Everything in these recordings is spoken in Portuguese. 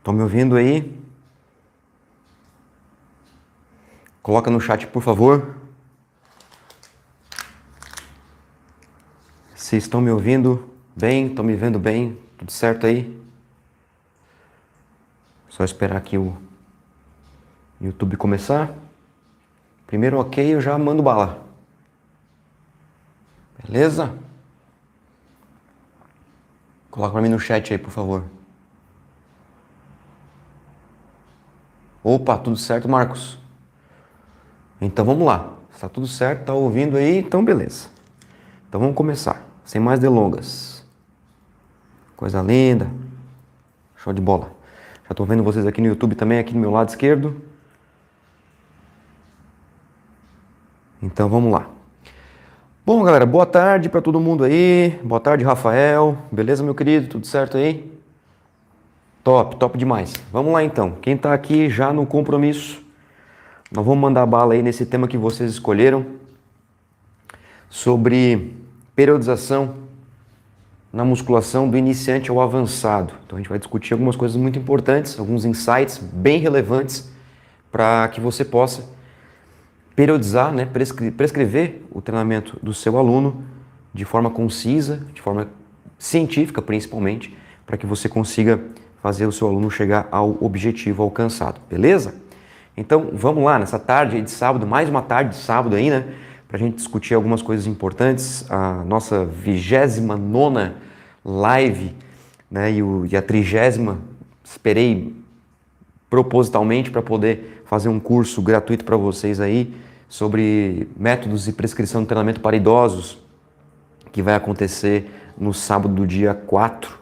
Estão me ouvindo aí? Coloca no chat, por favor. Se estão me ouvindo bem, estão me vendo bem, tudo certo aí? Só esperar aqui o YouTube começar. Primeiro ok, eu já mando bala. Beleza? Coloca pra mim no chat aí, por favor. Opa, tudo certo, Marcos? Então vamos lá. Está tudo certo? Tá ouvindo aí? Então beleza. Então vamos começar. Sem mais delongas. Coisa linda. Show de bola. Já estou vendo vocês aqui no YouTube também, aqui no meu lado esquerdo. Então vamos lá. Bom, galera, boa tarde para todo mundo aí. Boa tarde, Rafael. Beleza, meu querido? Tudo certo aí? Top, top demais. Vamos lá então. Quem está aqui já no compromisso, nós vamos mandar bala aí nesse tema que vocês escolheram sobre periodização na musculação do iniciante ao avançado. Então a gente vai discutir algumas coisas muito importantes, alguns insights bem relevantes para que você possa periodizar, né, prescrever o treinamento do seu aluno de forma concisa, de forma científica principalmente, para que você consiga fazer o seu aluno chegar ao objetivo alcançado, beleza? Então vamos lá, nessa tarde de sábado, mais uma tarde de sábado aí, né, para a gente discutir algumas coisas importantes, a nossa 29ª live, né, e a 30ª, esperei propositalmente para poder fazer um curso gratuito para vocês aí sobre métodos e prescrição de treinamento para idosos, que vai acontecer no sábado do dia 4.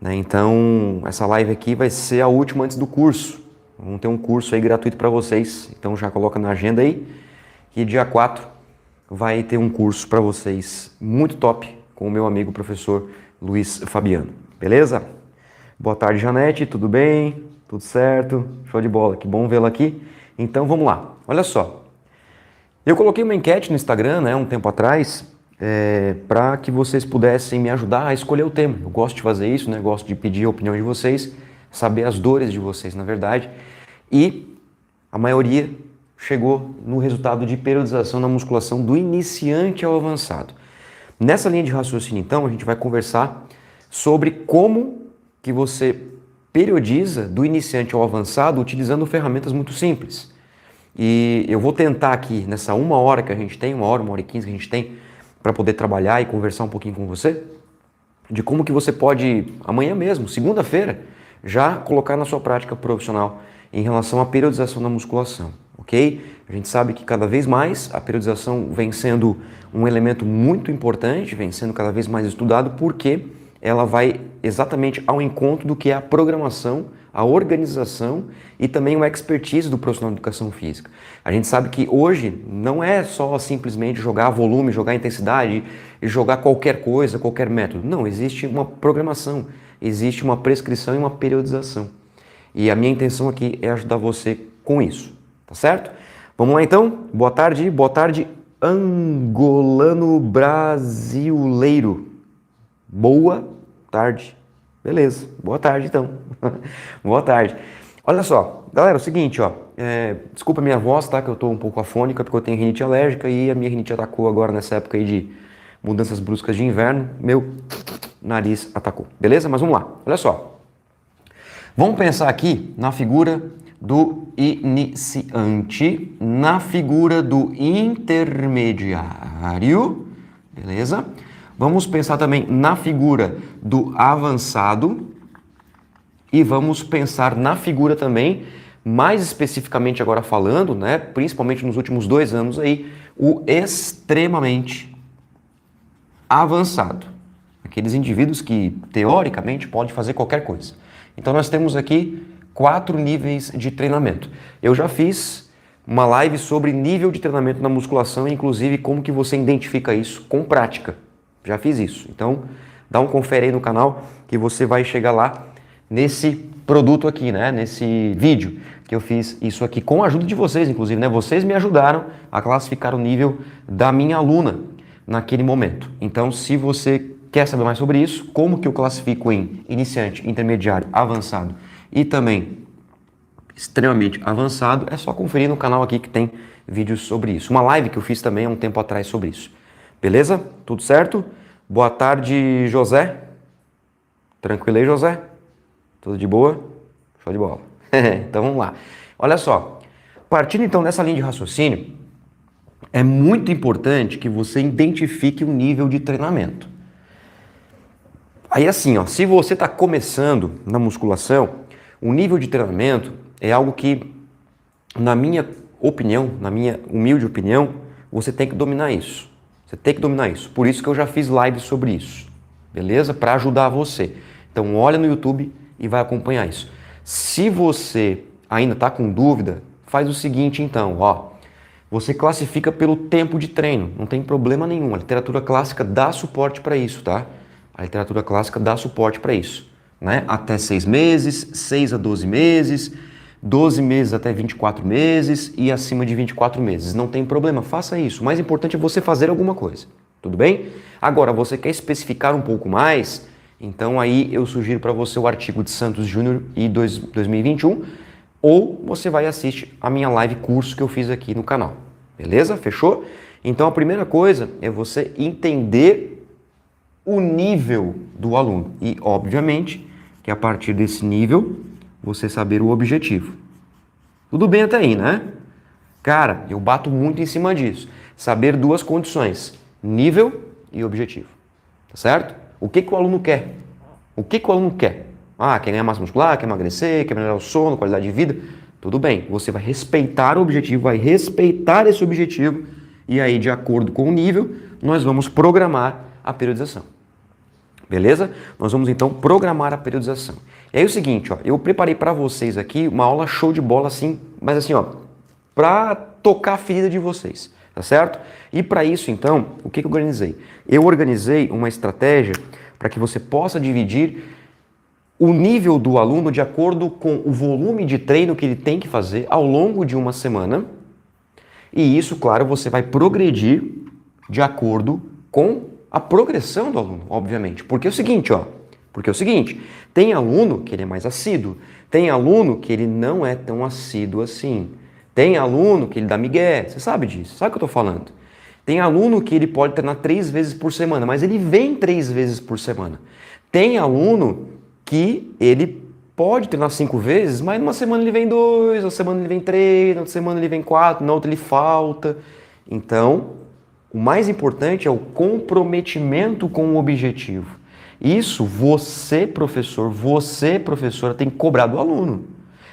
Né? Então, essa live aqui vai ser a última antes do curso. Vamos ter um curso aí gratuito para vocês, então já coloca na agenda aí, que dia 4 vai ter um curso para vocês muito top com o meu amigo professor Luiz Fabiano, beleza? Boa tarde, Janete, tudo bem? Tudo certo? Show de bola, que bom vê-la aqui. Então vamos lá, olha só. Eu coloquei uma enquete no Instagram, né, um tempo atrás, para que vocês pudessem me ajudar a escolher o tema. Eu gosto de fazer isso, né, gosto de pedir a opinião de vocês, saber as dores de vocês, na verdade. E a maioria chegou no resultado de periodização na musculação do iniciante ao avançado. Nessa linha de raciocínio, então, a gente vai conversar sobre como que você periodiza do iniciante ao avançado utilizando ferramentas muito simples. E eu vou tentar aqui, nessa 1 hora que a gente tem, 1 hora e 15 que a gente tem, para poder trabalhar e conversar um pouquinho com você, de como que você pode, amanhã mesmo, segunda-feira, já colocar na sua prática profissional em relação à periodização da musculação, ok? A gente sabe que cada vez mais a periodização vem sendo um elemento muito importante, vem sendo cada vez mais estudado, porque ela vai exatamente ao encontro do que é a programação, a organização e também o expertise do profissional de educação física. A gente sabe que hoje não é só simplesmente jogar volume, jogar intensidade e jogar qualquer coisa, qualquer método. Não, existe uma programação, existe uma prescrição e uma periodização. E a minha intenção aqui é ajudar você com isso, tá certo? Vamos lá então? Boa tarde, angolano brasileiro. Boa tarde. Beleza, boa tarde então. Boa tarde. Olha só, galera, é o seguinte, ó. Desculpa a minha voz, tá? Que eu tô um pouco afônica porque eu tenho rinite alérgica e a minha rinite atacou agora nessa época aí de mudanças bruscas de inverno. Meu nariz atacou. Beleza? Mas vamos lá. Olha só. Vamos pensar aqui na figura do iniciante, na figura do intermediário, beleza? Vamos pensar também na figura do avançado e vamos pensar na figura também, mais especificamente agora falando, né, principalmente nos últimos 2 anos aí, o extremamente avançado. Aqueles indivíduos que, teoricamente, podem fazer qualquer coisa. Então nós temos aqui 4 níveis de treinamento. Eu já fiz uma live sobre nível de treinamento na musculação, inclusive como que você identifica isso com prática. Já fiz isso. Então dá um confere aí no canal que você vai chegar lá nesse produto aqui, né? Nesse vídeo que eu fiz isso aqui com a ajuda de vocês, inclusive, né? Vocês me ajudaram a classificar o nível da minha aluna naquele momento. Então, se você quer saber mais sobre isso, como que eu classifico em iniciante, intermediário, avançado e também extremamente avançado, é só conferir no canal aqui que tem vídeos sobre isso. Uma live que eu fiz também há um tempo atrás sobre isso. Beleza? Tudo certo? Boa tarde, José. Tranquilo aí, José? Tudo de boa? Show de bola. Então vamos lá. Olha só, partindo então dessa linha de raciocínio, é muito importante que você identifique o nível de treinamento. Aí assim, ó, se você está começando na musculação, o nível de treinamento é algo que, na minha opinião, na minha humilde opinião, você tem que dominar isso. Você tem que dominar isso. Por isso que eu já fiz lives sobre isso, beleza? Para ajudar você. Então olha no YouTube e vai acompanhar isso. Se você ainda está com dúvida, faz o seguinte então, ó. Você classifica pelo tempo de treino, não tem problema nenhum. A literatura clássica dá suporte para isso, tá? A literatura clássica dá suporte para isso, né? Até 6 meses, 6 a 12 meses, 12 meses até 24 meses e acima de 24 meses. Não tem problema, faça isso. O mais importante é você fazer alguma coisa, tudo bem? Agora, você quer especificar um pouco mais? Então aí eu sugiro para você o artigo de Santos Júnior e 2021, ou você vai assistir a minha live curso que eu fiz aqui no canal, beleza? Fechou? Então a primeira coisa é você entender o nível do aluno e, obviamente, que a partir desse nível você saber o objetivo. Tudo bem até aí, né? Cara, eu bato muito em cima disso. Saber duas condições, nível e objetivo, tá certo? O que o aluno quer? O que o aluno quer? Ah, quer ganhar massa muscular, quer emagrecer, quer melhorar o sono, qualidade de vida. Tudo bem, você vai respeitar o objetivo, vai respeitar esse objetivo e aí, de acordo com o nível, nós vamos programar a periodização. Beleza? Nós vamos então programar a periodização. E aí é o seguinte, ó, eu preparei para vocês aqui uma aula show de bola assim, mas assim, ó, para tocar a ferida de vocês, tá certo? E para isso, então, o que eu organizei? Eu organizei uma estratégia para que você possa dividir o nível do aluno de acordo com o volume de treino que ele tem que fazer ao longo de uma semana. E isso, claro, você vai progredir de acordo com a progressão do aluno, obviamente. Porque é o seguinte, ó. Porque é o seguinte, tem aluno que ele é mais assíduo, tem aluno que ele não é tão assíduo assim. Tem aluno que ele dá migué, você sabe disso, sabe o que eu tô falando? Tem aluno que ele pode treinar 3 vezes por semana, mas ele vem 3 vezes por semana. Tem aluno que ele pode treinar 5 vezes, mas numa semana ele vem 2, na semana ele vem 3, na outra semana ele vem 4, na outra ele falta. Então, o mais importante é o comprometimento com o objetivo. Isso você, professora, tem que cobrar do aluno.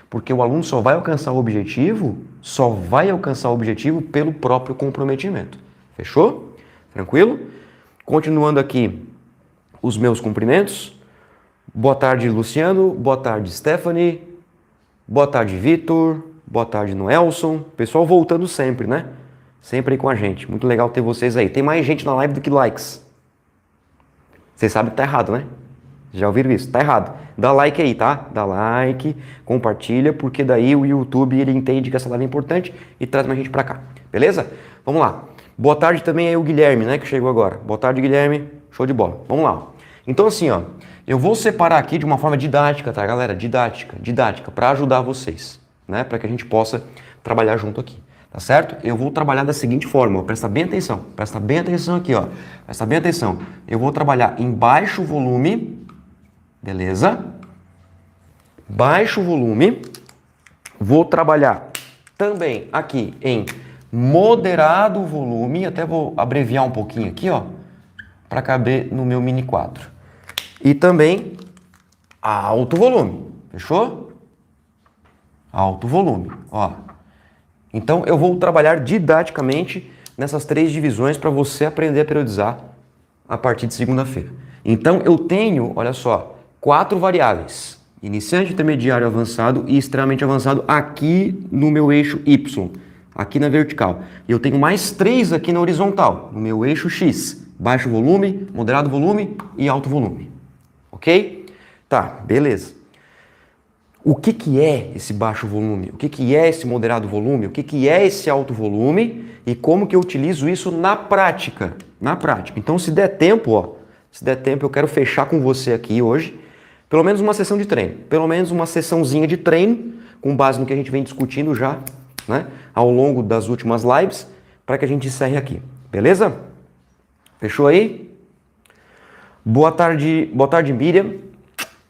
Porque o aluno só vai alcançar o objetivo, pelo próprio comprometimento. Fechou? Tranquilo? Continuando aqui os meus cumprimentos. Boa tarde, Luciano. Boa tarde, Stephanie. Boa tarde, Vitor. Boa tarde, Noelson. Pessoal voltando sempre, né? Sempre aí com a gente. Muito legal ter vocês aí. Tem mais gente na live do que likes. Vocês sabem que tá errado, né? Já ouviram isso? Tá errado. Dá like aí, tá? Dá like, compartilha, porque daí o YouTube ele entende que essa live é importante e traz mais gente pra cá. Beleza? Vamos lá. Boa tarde também aí o Guilherme, né? Que chegou agora. Boa tarde, Guilherme. Show de bola. Vamos lá. Então assim, ó. Eu vou separar aqui de uma forma didática, tá, galera? Didática, para ajudar vocês, né? Para que a gente possa trabalhar junto aqui, tá certo? Eu vou trabalhar da seguinte forma, ó, presta bem atenção aqui, ó. Presta bem atenção. Eu vou trabalhar em baixo volume, beleza? Baixo volume. Vou trabalhar também aqui em moderado volume, até vou abreviar um pouquinho aqui, ó, para caber no meu mini quadro. E também alto volume, fechou? Alto volume, ó. Então eu vou trabalhar didaticamente nessas 3 divisões para você aprender a periodizar a partir de segunda-feira. Então eu tenho, olha só, 4 variáveis: iniciante, intermediário, avançado e extremamente avançado aqui no meu eixo Y, aqui na vertical. E eu tenho mais 3 aqui na horizontal, no meu eixo X: baixo volume, moderado volume e alto volume. Ok? Tá, beleza. O que é esse baixo volume? O que é esse moderado volume? O que é esse alto volume? E como que eu utilizo isso na prática? Na prática. Então, se der tempo, ó, eu quero fechar com você aqui hoje, Pelo menos uma sessão de treino, pelo menos uma sessãozinha de treino, com base no que a gente vem discutindo já, né, ao longo das últimas lives, para que a gente encerre aqui, beleza? Fechou aí? Boa tarde, Miriam.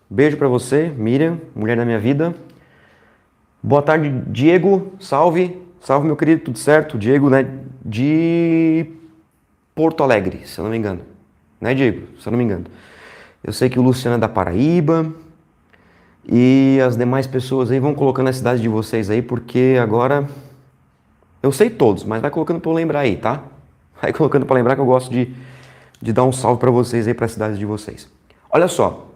Beijo para você, Miriam, mulher da minha vida. Boa tarde, Diego. Salve, salve meu querido, tudo certo? Diego, né, de Porto Alegre, se eu não me engano. Né, Diego? Se eu não me engano. Eu sei que o Luciano é da Paraíba. E as demais pessoas aí vão colocando a cidade de vocês aí, porque agora eu sei todos, mas vai colocando para eu lembrar aí, tá? Vai colocando para lembrar que eu gosto de dar um salve para vocês aí, para as cidades de vocês. Olha só,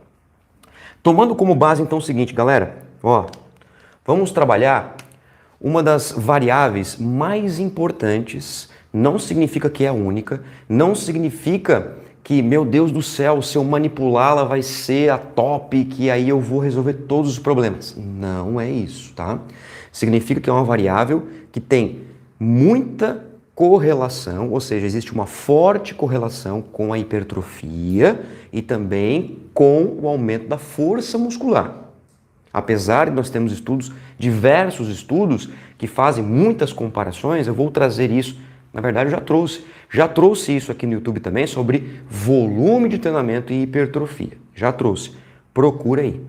tomando como base então o seguinte, galera, ó, vamos trabalhar uma das variáveis mais importantes, não significa que é a única, não significa que, meu Deus do céu, se eu manipulá-la vai ser a top, que aí eu vou resolver todos os problemas. Não é isso, tá? Significa que é uma variável que tem muita correlação, ou seja, existe uma forte correlação com a hipertrofia e também com o aumento da força muscular. Apesar de nós termos estudos, diversos estudos, que fazem muitas comparações, eu vou trazer isso. Na verdade, eu já trouxe isso aqui no YouTube também sobre volume de treinamento e hipertrofia. Já trouxe. Procura aí.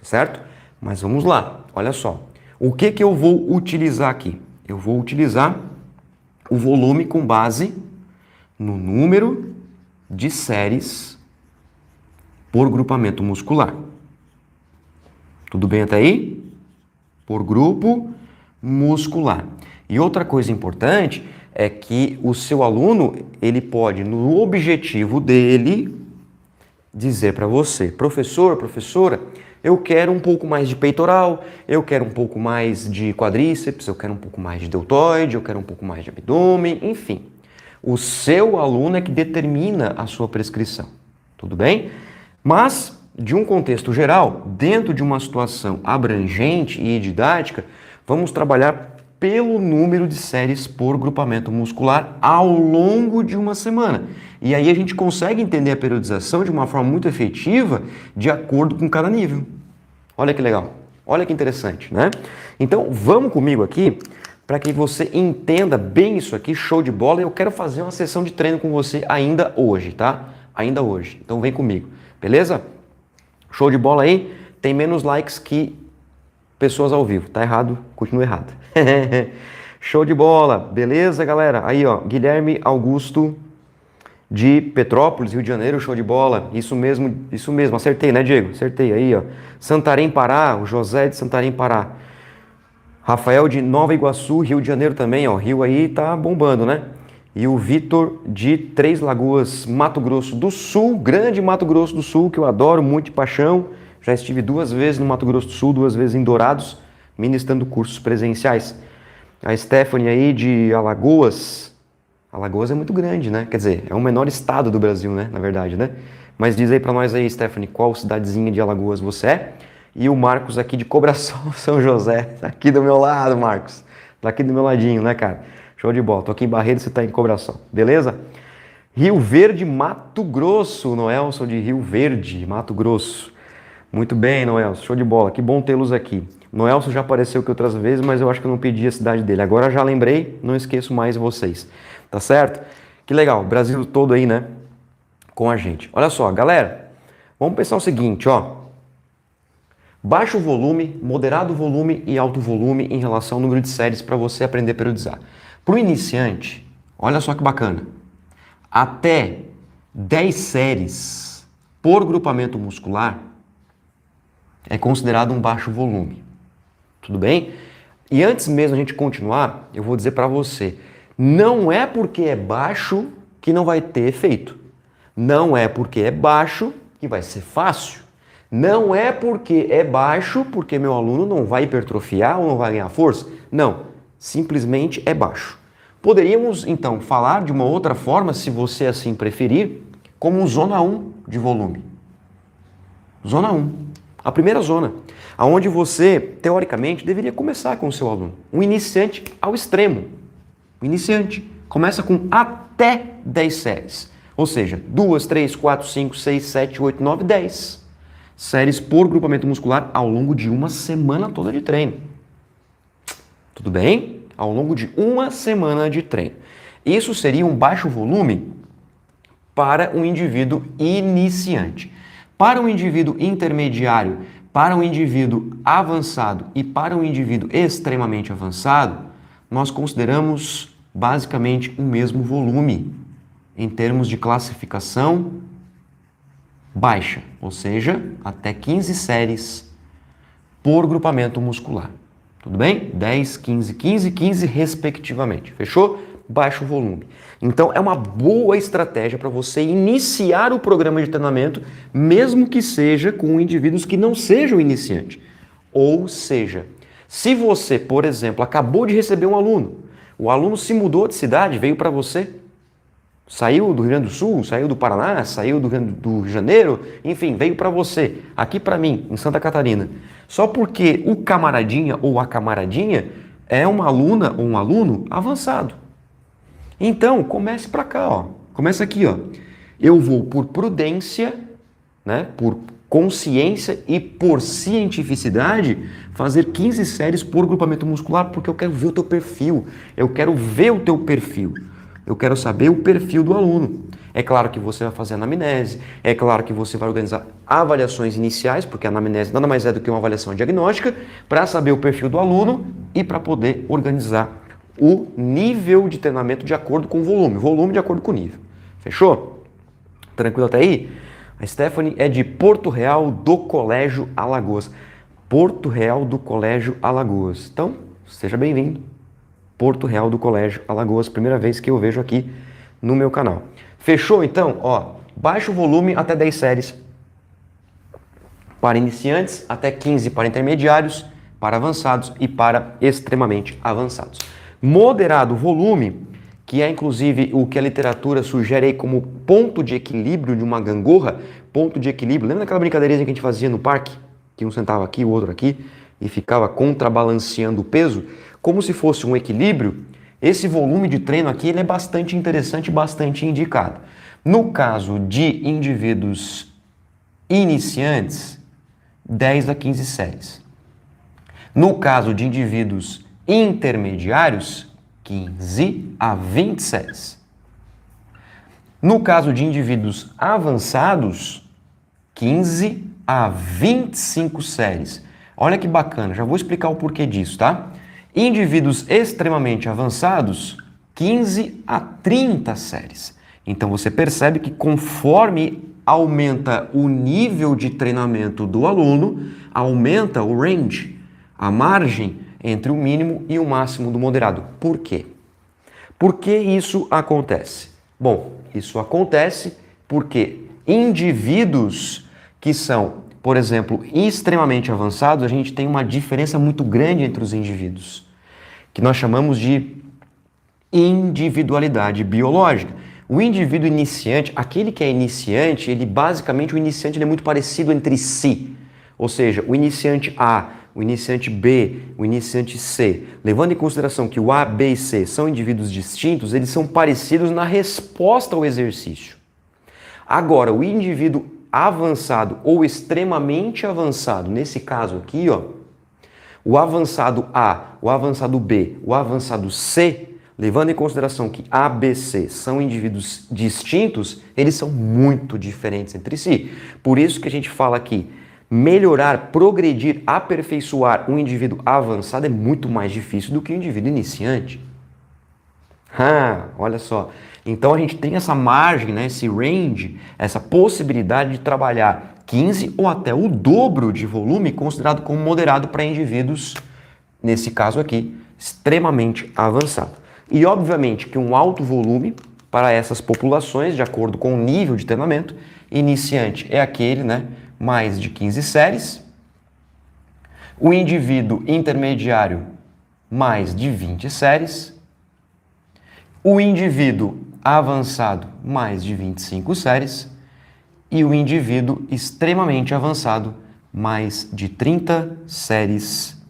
Certo? Mas vamos lá. Olha só. O que eu vou utilizar aqui? Eu vou utilizar o volume com base no número de séries por grupamento muscular. Tudo bem até aí? Por grupo muscular. E outra coisa importante é que o seu aluno, ele pode, no objetivo dele, dizer para você, professor, professora, eu quero um pouco mais de peitoral, eu quero um pouco mais de quadríceps, eu quero um pouco mais de deltoide, eu quero um pouco mais de abdômen, enfim. O seu aluno é que determina a sua prescrição, tudo bem? Mas, de um contexto geral, dentro de uma situação abrangente e didática, vamos trabalhar pelo número de séries por grupamento muscular ao longo de uma semana. E aí a gente consegue entender a periodização de uma forma muito efetiva de acordo com cada nível. Olha que legal, olha que interessante, né? Então vamos comigo aqui para que você entenda bem isso aqui, show de bola. E eu quero fazer uma sessão de treino com você ainda hoje, tá? Ainda hoje, então vem comigo, beleza? Show de bola aí? Tem menos likes que pessoas ao vivo, tá errado, continua errado. Show de bola, beleza, galera? Aí, ó, Guilherme Augusto de Petrópolis, Rio de Janeiro, show de bola. Isso mesmo, acertei, né, Diego? Acertei aí, ó. Santarém, Pará, o José de Santarém, Pará. Rafael de Nova Iguaçu, Rio de Janeiro também, ó. Rio aí tá bombando, né? E o Vitor de Três Lagoas, Mato Grosso do Sul, grande Mato Grosso do Sul, que eu adoro muito de paixão. Já estive 2 vezes no Mato Grosso do Sul, 2 vezes em Dourados, ministrando cursos presenciais. A Stephanie aí de Alagoas. Alagoas é muito grande, né? Quer dizer, é o menor estado do Brasil, né? Na verdade, né? Mas diz aí pra nós aí, Stephanie, qual cidadezinha de Alagoas você é? E o Marcos aqui de Cobração, São José. Tá aqui do meu lado, Marcos. Tá aqui do meu ladinho, né, cara? Show de bola. Tô aqui em Barreiro, você tá em Cobração. Beleza? Rio Verde, Mato Grosso. Noelson de Rio Verde, Mato Grosso. Muito bem, Noelson. Show de bola. Que bom tê-los aqui. Noelson já apareceu aqui outras vezes, mas eu acho que eu não pedi a cidade dele. Agora já lembrei, não esqueço mais vocês. Tá certo? Que legal. Brasil todo aí, né? Com a gente. Olha só, galera. Vamos pensar o seguinte, ó. Baixo volume, moderado volume e alto volume em relação ao número de séries para você aprender a periodizar. Para o iniciante, olha só que bacana. Até 10 séries por grupamento muscular é considerado um baixo volume. Tudo bem? E antes mesmo a gente continuar, eu vou dizer para você, não é porque é baixo que não vai ter efeito. Não é porque é baixo que vai ser fácil. Não é porque é baixo porque meu aluno não vai hipertrofiar ou não vai ganhar força. Não, simplesmente é baixo. Poderíamos, então, falar de uma outra forma, se você assim preferir, como zona 1 de volume. Zona 1. A primeira zona, aonde você, teoricamente, deveria começar com o seu aluno. Um iniciante ao extremo. O iniciante começa com até 10 séries. Ou seja, 2, 3, 4, 5, 6, 7, 8, 9, 10. séries por grupamento muscular ao longo de uma semana toda de treino. Tudo bem? Ao longo de uma semana de treino. Isso seria um baixo volume para um indivíduo iniciante. Para um indivíduo intermediário, para um indivíduo avançado e para um indivíduo extremamente avançado, nós consideramos basicamente o mesmo volume em termos de classificação baixa, ou seja, até 15 séries por grupamento muscular. Tudo bem? 10, 15, 15, 15 respectivamente. Fechou? Baixo volume. Então é uma boa estratégia para você iniciar o programa de treinamento, mesmo que seja com indivíduos que não sejam iniciantes. Ou seja, se você, por exemplo, acabou de receber um aluno, o aluno se mudou de cidade, veio para você, saiu do Rio Grande do Sul, saiu do Paraná, saiu do Rio de Janeiro, enfim, veio para você, aqui para mim, em Santa Catarina. Só porque o camaradinha ou a camaradinha é uma aluna ou um aluno avançado. Então, comece para cá, ó. Começa aqui, ó. Eu vou por prudência, né, por consciência e por cientificidade fazer 15 séries por grupamento muscular porque eu quero ver o teu perfil. Eu quero ver o teu perfil. Eu quero saber o perfil do aluno. É claro que você vai fazer anamnese, é claro que você vai organizar avaliações iniciais, porque a anamnese nada mais é do que uma avaliação diagnóstica, para saber o perfil do aluno e para poder organizar o nível de treinamento de acordo com o volume de acordo com o nível. Fechou? Tranquilo até aí? A Stephanie é de Porto Real do Colégio Alagoas. Porto Real do Colégio Alagoas. Então, seja bem-vindo. Porto Real do Colégio Alagoas, primeira vez que eu vejo aqui no meu canal. Fechou então? Ó, baixo volume até 10 séries para iniciantes, até 15 para intermediários, para avançados e para extremamente avançados. Moderado volume, que é inclusive o que a literatura sugere aí como ponto de equilíbrio de uma gangorra, ponto de equilíbrio. Lembra daquela brincadeirinha que a gente fazia no parque? Que um sentava aqui, o outro aqui, e ficava contrabalanceando o peso, como se fosse um equilíbrio. Esse volume de treino aqui ele é bastante interessante e bastante indicado. No caso de indivíduos iniciantes, 10 a 15 séries. No caso de indivíduos intermediários, 15 a 20 séries. No caso de indivíduos avançados, 15 a 25 séries. Olha que bacana, já vou explicar o porquê disso, tá? Indivíduos extremamente avançados, 15 a 30 séries. Então você percebe que conforme aumenta o nível de treinamento do aluno, aumenta o range, a margem entre o mínimo e o máximo do moderado. Por quê? Por que isso acontece? Bom, isso acontece porque indivíduos que são, por exemplo, extremamente avançados, a gente tem uma diferença muito grande entre os indivíduos, que nós chamamos de individualidade biológica. O indivíduo iniciante, aquele que é iniciante, o iniciante ele é muito parecido entre si. Ou seja, o iniciante A, o iniciante B, o iniciante C, levando em consideração que o A, B e C são indivíduos distintos, eles são parecidos na resposta ao exercício. Agora, o indivíduo avançado ou extremamente avançado, nesse caso aqui, ó, o avançado A, o avançado B, o avançado C, levando em consideração que A, B, C são indivíduos distintos, eles são muito diferentes entre si. Por isso que a gente fala aqui, melhorar, progredir, aperfeiçoar um indivíduo avançado é muito mais difícil do que um indivíduo iniciante. Olha só. Então a gente tem essa margem, né, esse range, essa possibilidade de trabalhar 15 ou até o dobro de volume considerado como moderado para indivíduos, nesse caso aqui, extremamente avançado. E obviamente que um alto volume para essas populações, de acordo com o nível de treinamento, iniciante é aquele, né, mais de 15 séries, o indivíduo intermediário mais de 20 séries, o indivíduo avançado mais de 25 séries e o indivíduo extremamente avançado mais de 30 séries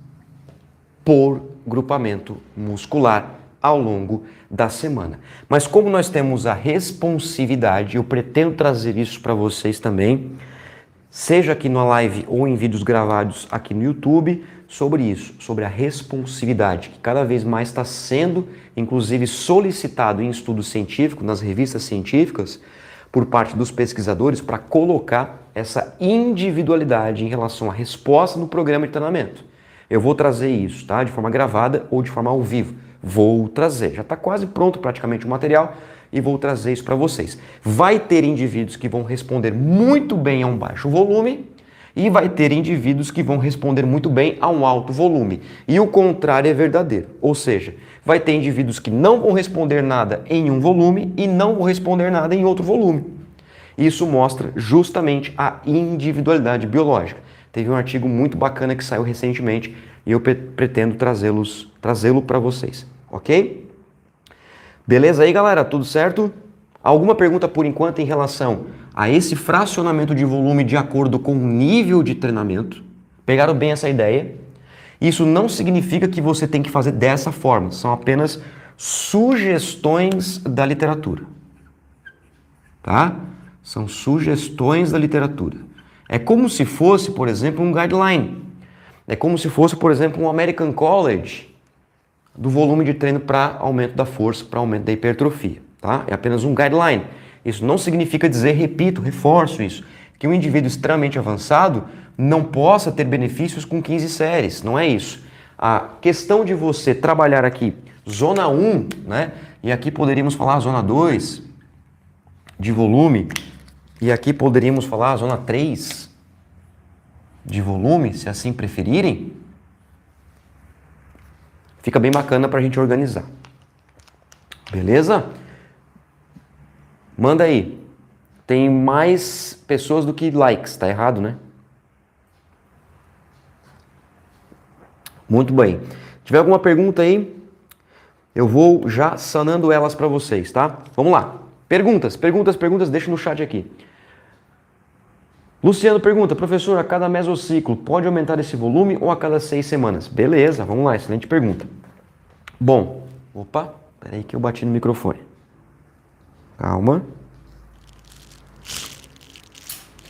por grupamento muscular ao longo da semana. Mas como nós temos a responsividade, eu pretendo trazer isso para vocês também, seja aqui na live ou em vídeos gravados aqui no YouTube, sobre isso, sobre a responsividade, que cada vez mais está sendo, inclusive, solicitado em estudos científicos, nas revistas científicas, por parte dos pesquisadores, para colocar essa individualidade em relação à resposta no programa de treinamento. Eu vou trazer isso, tá? De forma gravada ou de forma ao vivo. Vou trazer. Já está quase pronto praticamente o material e vou trazer isso para vocês. Vai ter indivíduos que vão responder muito bem a um baixo volume e vai ter indivíduos que vão responder muito bem a um alto volume. E o contrário é verdadeiro. Ou seja, vai ter indivíduos que não vão responder nada em um volume e não vão responder nada em outro volume. Isso mostra justamente a individualidade biológica. Teve um artigo muito bacana que saiu recentemente e eu pretendo trazê-lo para vocês, ok? Beleza aí, galera? Tudo certo? Alguma pergunta por enquanto em relação a esse fracionamento de volume de acordo com o nível de treinamento? Pegaram bem essa ideia? Isso não significa que você tem que fazer dessa forma, são apenas sugestões da literatura, tá? São sugestões da literatura. É como se fosse, por exemplo, um guideline. É como se fosse, por exemplo, um American College do volume de treino para aumento da força, para aumento da hipertrofia, tá? É apenas um guideline. Isso não significa dizer, repito, reforço isso, que um indivíduo extremamente avançado não possa ter benefícios com 15 séries. Não é isso. A questão de você trabalhar aqui zona 1, né? E aqui poderíamos falar zona 2 de volume, e aqui poderíamos falar zona 3 de volume, se assim preferirem. Fica bem bacana para a gente organizar. Beleza? Manda aí. Tem mais pessoas do que likes, tá errado, né? Muito bem. Se tiver alguma pergunta aí, eu vou já sanando elas para vocês, tá? Vamos lá. Perguntas, deixa no chat aqui. Luciano pergunta, professor, a cada mesociclo pode aumentar esse volume ou a cada 6 semanas? Beleza, vamos lá, excelente pergunta. Bom, opa, peraí que eu bati no microfone. Calma.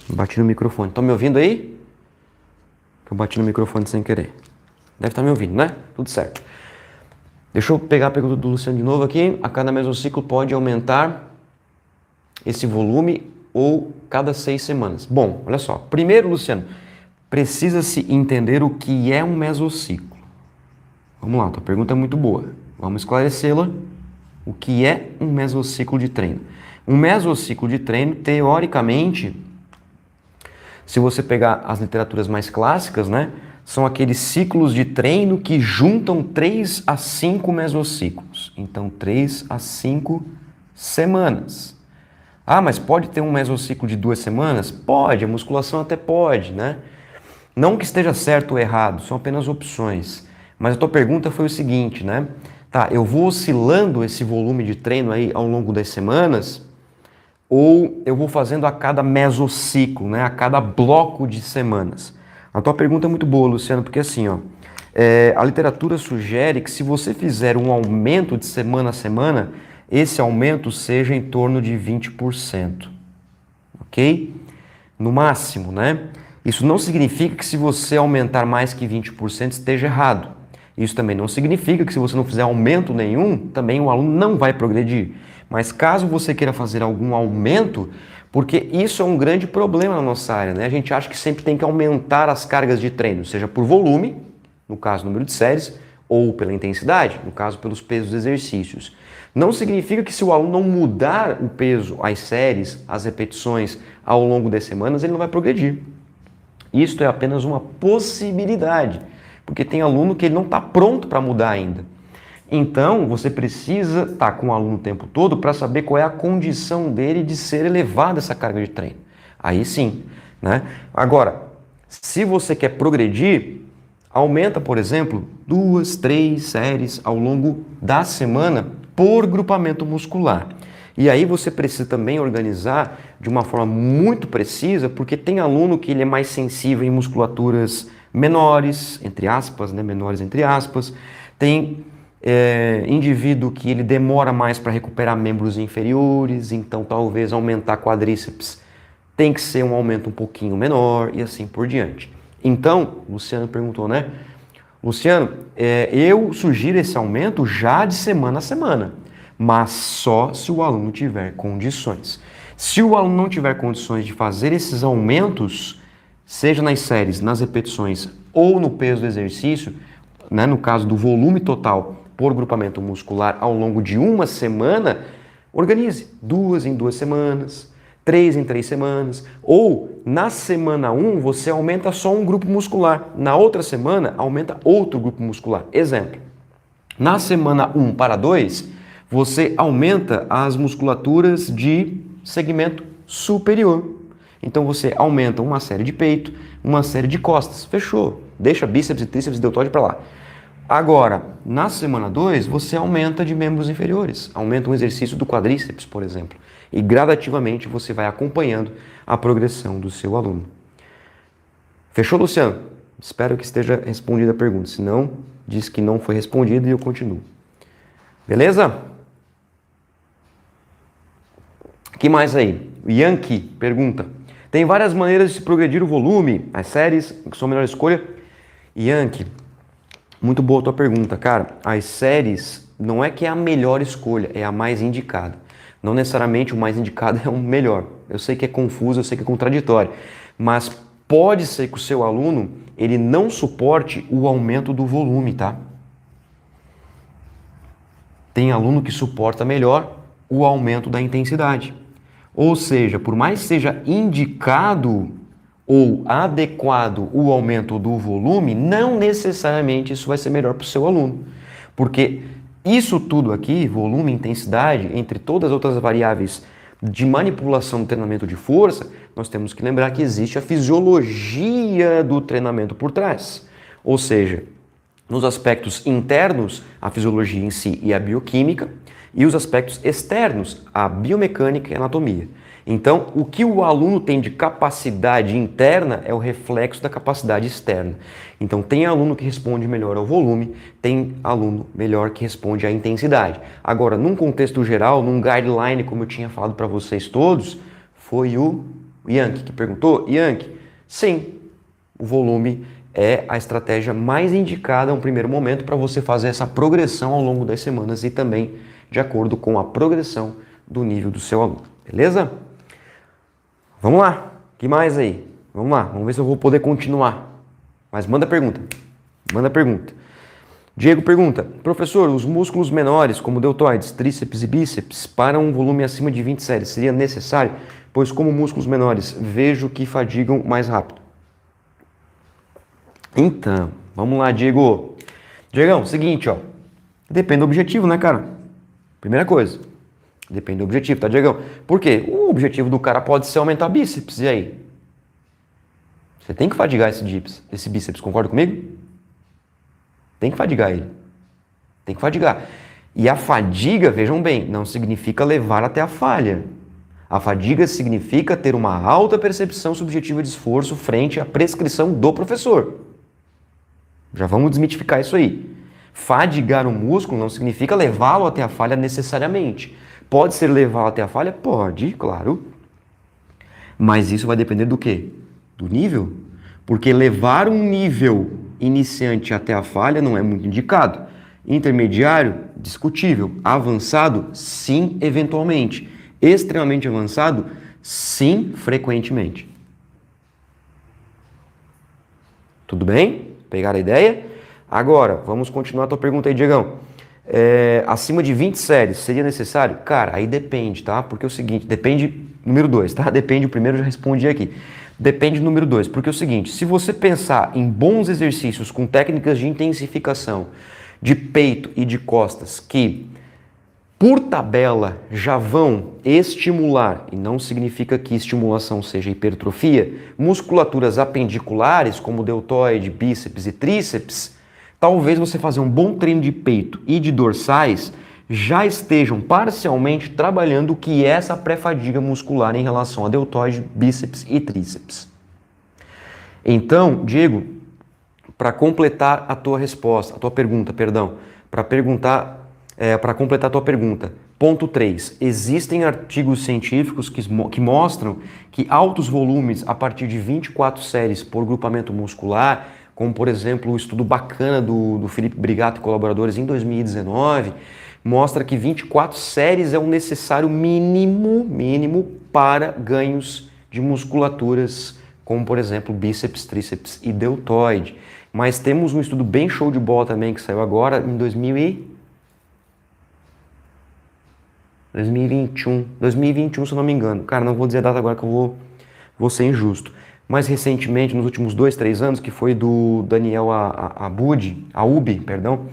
Bati no microfone. Estão me ouvindo aí? Eu bati no microfone sem querer. Deve estar me ouvindo, né? Tudo certo. Deixa eu pegar a pergunta do Luciano de novo aqui. A cada mesociclo pode aumentar esse volume ou cada 6 semanas? Bom, olha só. Primeiro, Luciano, precisa-se entender o que é um mesociclo. Vamos lá, tua pergunta é muito boa. Vamos esclarecê-la. O que é um mesociclo de treino? Um mesociclo de treino, teoricamente, se você pegar as literaturas mais clássicas, né, são aqueles ciclos de treino que juntam 3 a 5 mesociclos. Então, 3 a 5 semanas. Ah, mas pode ter um mesociclo de 2 semanas? Pode, a musculação até pode, né? Não que esteja certo ou errado, são apenas opções. Mas a tua pergunta foi o seguinte, né? Tá, eu vou oscilando esse volume de treino aí ao longo das semanas ou eu vou fazendo a cada mesociclo, né? A cada bloco de semanas? A tua pergunta é muito boa, Luciano, porque assim, ó, a literatura sugere que se você fizer um aumento de semana a semana, esse aumento seja em torno de 20%, ok? No máximo, né? Isso não significa que se você aumentar mais que 20% esteja errado. Isso também não significa que se você não fizer aumento nenhum, também o aluno não vai progredir. Mas caso você queira fazer algum aumento, porque isso é um grande problema na nossa área, né? A gente acha que sempre tem que aumentar as cargas de treino, seja por volume, no caso número de séries, ou pela intensidade, no caso pelos pesos dos exercícios. Não significa que se o aluno não mudar o peso, as séries, as repetições ao longo das semanas, ele não vai progredir. Isto é apenas uma possibilidade, porque tem aluno que ele não está pronto para mudar ainda. Então, você precisa estar com o aluno o tempo todo para saber qual é a condição dele de ser elevada essa carga de treino. Aí sim, né? Agora, se você quer progredir, aumenta, por exemplo, 2, 3 séries ao longo da semana por grupamento muscular. E aí você precisa também organizar de uma forma muito precisa, porque tem aluno que ele é mais sensível em musculaturas menores, entre aspas, né? Menores entre aspas. Tem indivíduo que ele demora mais para recuperar membros inferiores, então talvez aumentar quadríceps tem que ser um aumento um pouquinho menor e assim por diante. Então, Luciano perguntou, né? Luciano, eu sugiro esse aumento já de semana a semana, mas só se o aluno tiver condições. Se o aluno não tiver condições de fazer esses aumentos, seja nas séries, nas repetições ou no peso do exercício, né, no caso do volume total por grupamento muscular ao longo de uma semana, organize 2 em 2 semanas, 3 em 3 semanas, ou na semana 1 você aumenta só um grupo muscular, na outra semana aumenta outro grupo muscular. Exemplo, na semana 1 para 2, você aumenta as musculaturas de segmento superior. Então você aumenta uma série de peito, uma série de costas, fechou. Deixa bíceps e tríceps e deltoide para lá. Agora, na semana 2, você aumenta de membros inferiores, aumenta um exercício do quadríceps, por exemplo. E gradativamente você vai acompanhando a progressão do seu aluno. Fechou, Luciano? Espero que esteja respondida a pergunta. Se não, diz que não foi respondida e eu continuo. Beleza? O que mais aí? O Yankee pergunta. Tem várias maneiras de se progredir o volume, as séries, que são a melhor escolha? Yankee, muito boa a tua pergunta, cara. As séries não é que é a melhor escolha, é a mais indicada. Não necessariamente o mais indicado é o melhor. Eu sei que é confuso, eu sei que é contraditório, mas pode ser que o seu aluno ele não suporte o aumento do volume, tá? Tem aluno que suporta melhor o aumento da intensidade. Ou seja, por mais que seja indicado ou adequado o aumento do volume, não necessariamente isso vai ser melhor para o seu aluno. Porque isso tudo aqui, volume, intensidade, entre todas as outras variáveis de manipulação do treinamento de força, nós temos que lembrar que existe a fisiologia do treinamento por trás. Ou seja, nos aspectos internos, a fisiologia em si e a bioquímica, e os aspectos externos, a biomecânica e a anatomia. Então, o que o aluno tem de capacidade interna é o reflexo da capacidade externa. Então, tem aluno que responde melhor ao volume, tem aluno melhor que responde à intensidade. Agora, num contexto geral, num guideline, como eu tinha falado para vocês todos, foi o Yankee que perguntou. Yankee, sim, o volume é a estratégia mais indicada a um primeiro momento para você fazer essa progressão ao longo das semanas e também de acordo com a progressão do nível do seu aluno. Beleza? Vamos lá. O que mais aí? Vamos lá. Vamos ver se eu vou poder continuar. Mas manda pergunta. Manda pergunta. Diego pergunta, professor, os músculos menores, como deltoides, tríceps e bíceps, para um volume acima de 20 séries, seria necessário? Pois como músculos menores, vejo que fadigam mais rápido. Então, vamos lá, Diego. Diegão, seguinte, ó. Depende do objetivo, né, cara? Primeira coisa. Depende do objetivo, tá, Diegão? Por quê? O objetivo do cara pode ser aumentar bíceps, e aí? Você tem que fadigar esse bíceps, concorda comigo? Tem que fadigar ele. Tem que fadigar. E a fadiga, vejam bem, não significa levar até a falha. A fadiga significa ter uma alta percepção subjetiva de esforço frente à prescrição do professor. Já vamos desmitificar isso aí. Fadigar um músculo não significa levá-lo até a falha necessariamente. Pode ser levá-lo até a falha? Pode, claro. Mas isso vai depender do quê? Do nível. Porque levar um nível iniciante até a falha não é muito indicado. Intermediário, discutível. Avançado, sim, eventualmente. Extremamente avançado, sim, frequentemente. Tudo bem? Pegaram a ideia? Agora, vamos continuar a tua pergunta aí, Diegão. Acima de 20 séries, seria necessário? Cara, aí depende, tá? Porque é o seguinte, depende, número 2, tá? Depende, o primeiro eu já respondi aqui. Depende do número 2, porque é o seguinte, se você pensar em bons exercícios com técnicas de intensificação de peito e de costas que, por tabela, já vão estimular, e não significa que estimulação seja hipertrofia, musculaturas apendiculares, como deltoide, bíceps e tríceps, talvez você fazer um bom treino de peito e de dorsais já estejam parcialmente trabalhando o que é essa pré-fadiga muscular em relação a deltoide, bíceps e tríceps. Então, Diego, para completar a tua resposta, a tua pergunta, perdão, para completar a tua pergunta, Ponto 3. Existem artigos científicos que mostram que altos volumes a partir de 24 séries por grupamento muscular, como por exemplo o estudo bacana do Felipe Brigato e colaboradores em 2019, mostra que 24 séries é o necessário mínimo para ganhos de musculaturas, como por exemplo bíceps, tríceps e deltoide. Mas temos um estudo bem show de bola também que saiu agora em 2021, se eu não me engano. Cara, não vou dizer a data agora que eu vou ser injusto. Mais recentemente, nos últimos 2, 3 anos, que foi do Daniel Aub, perdão,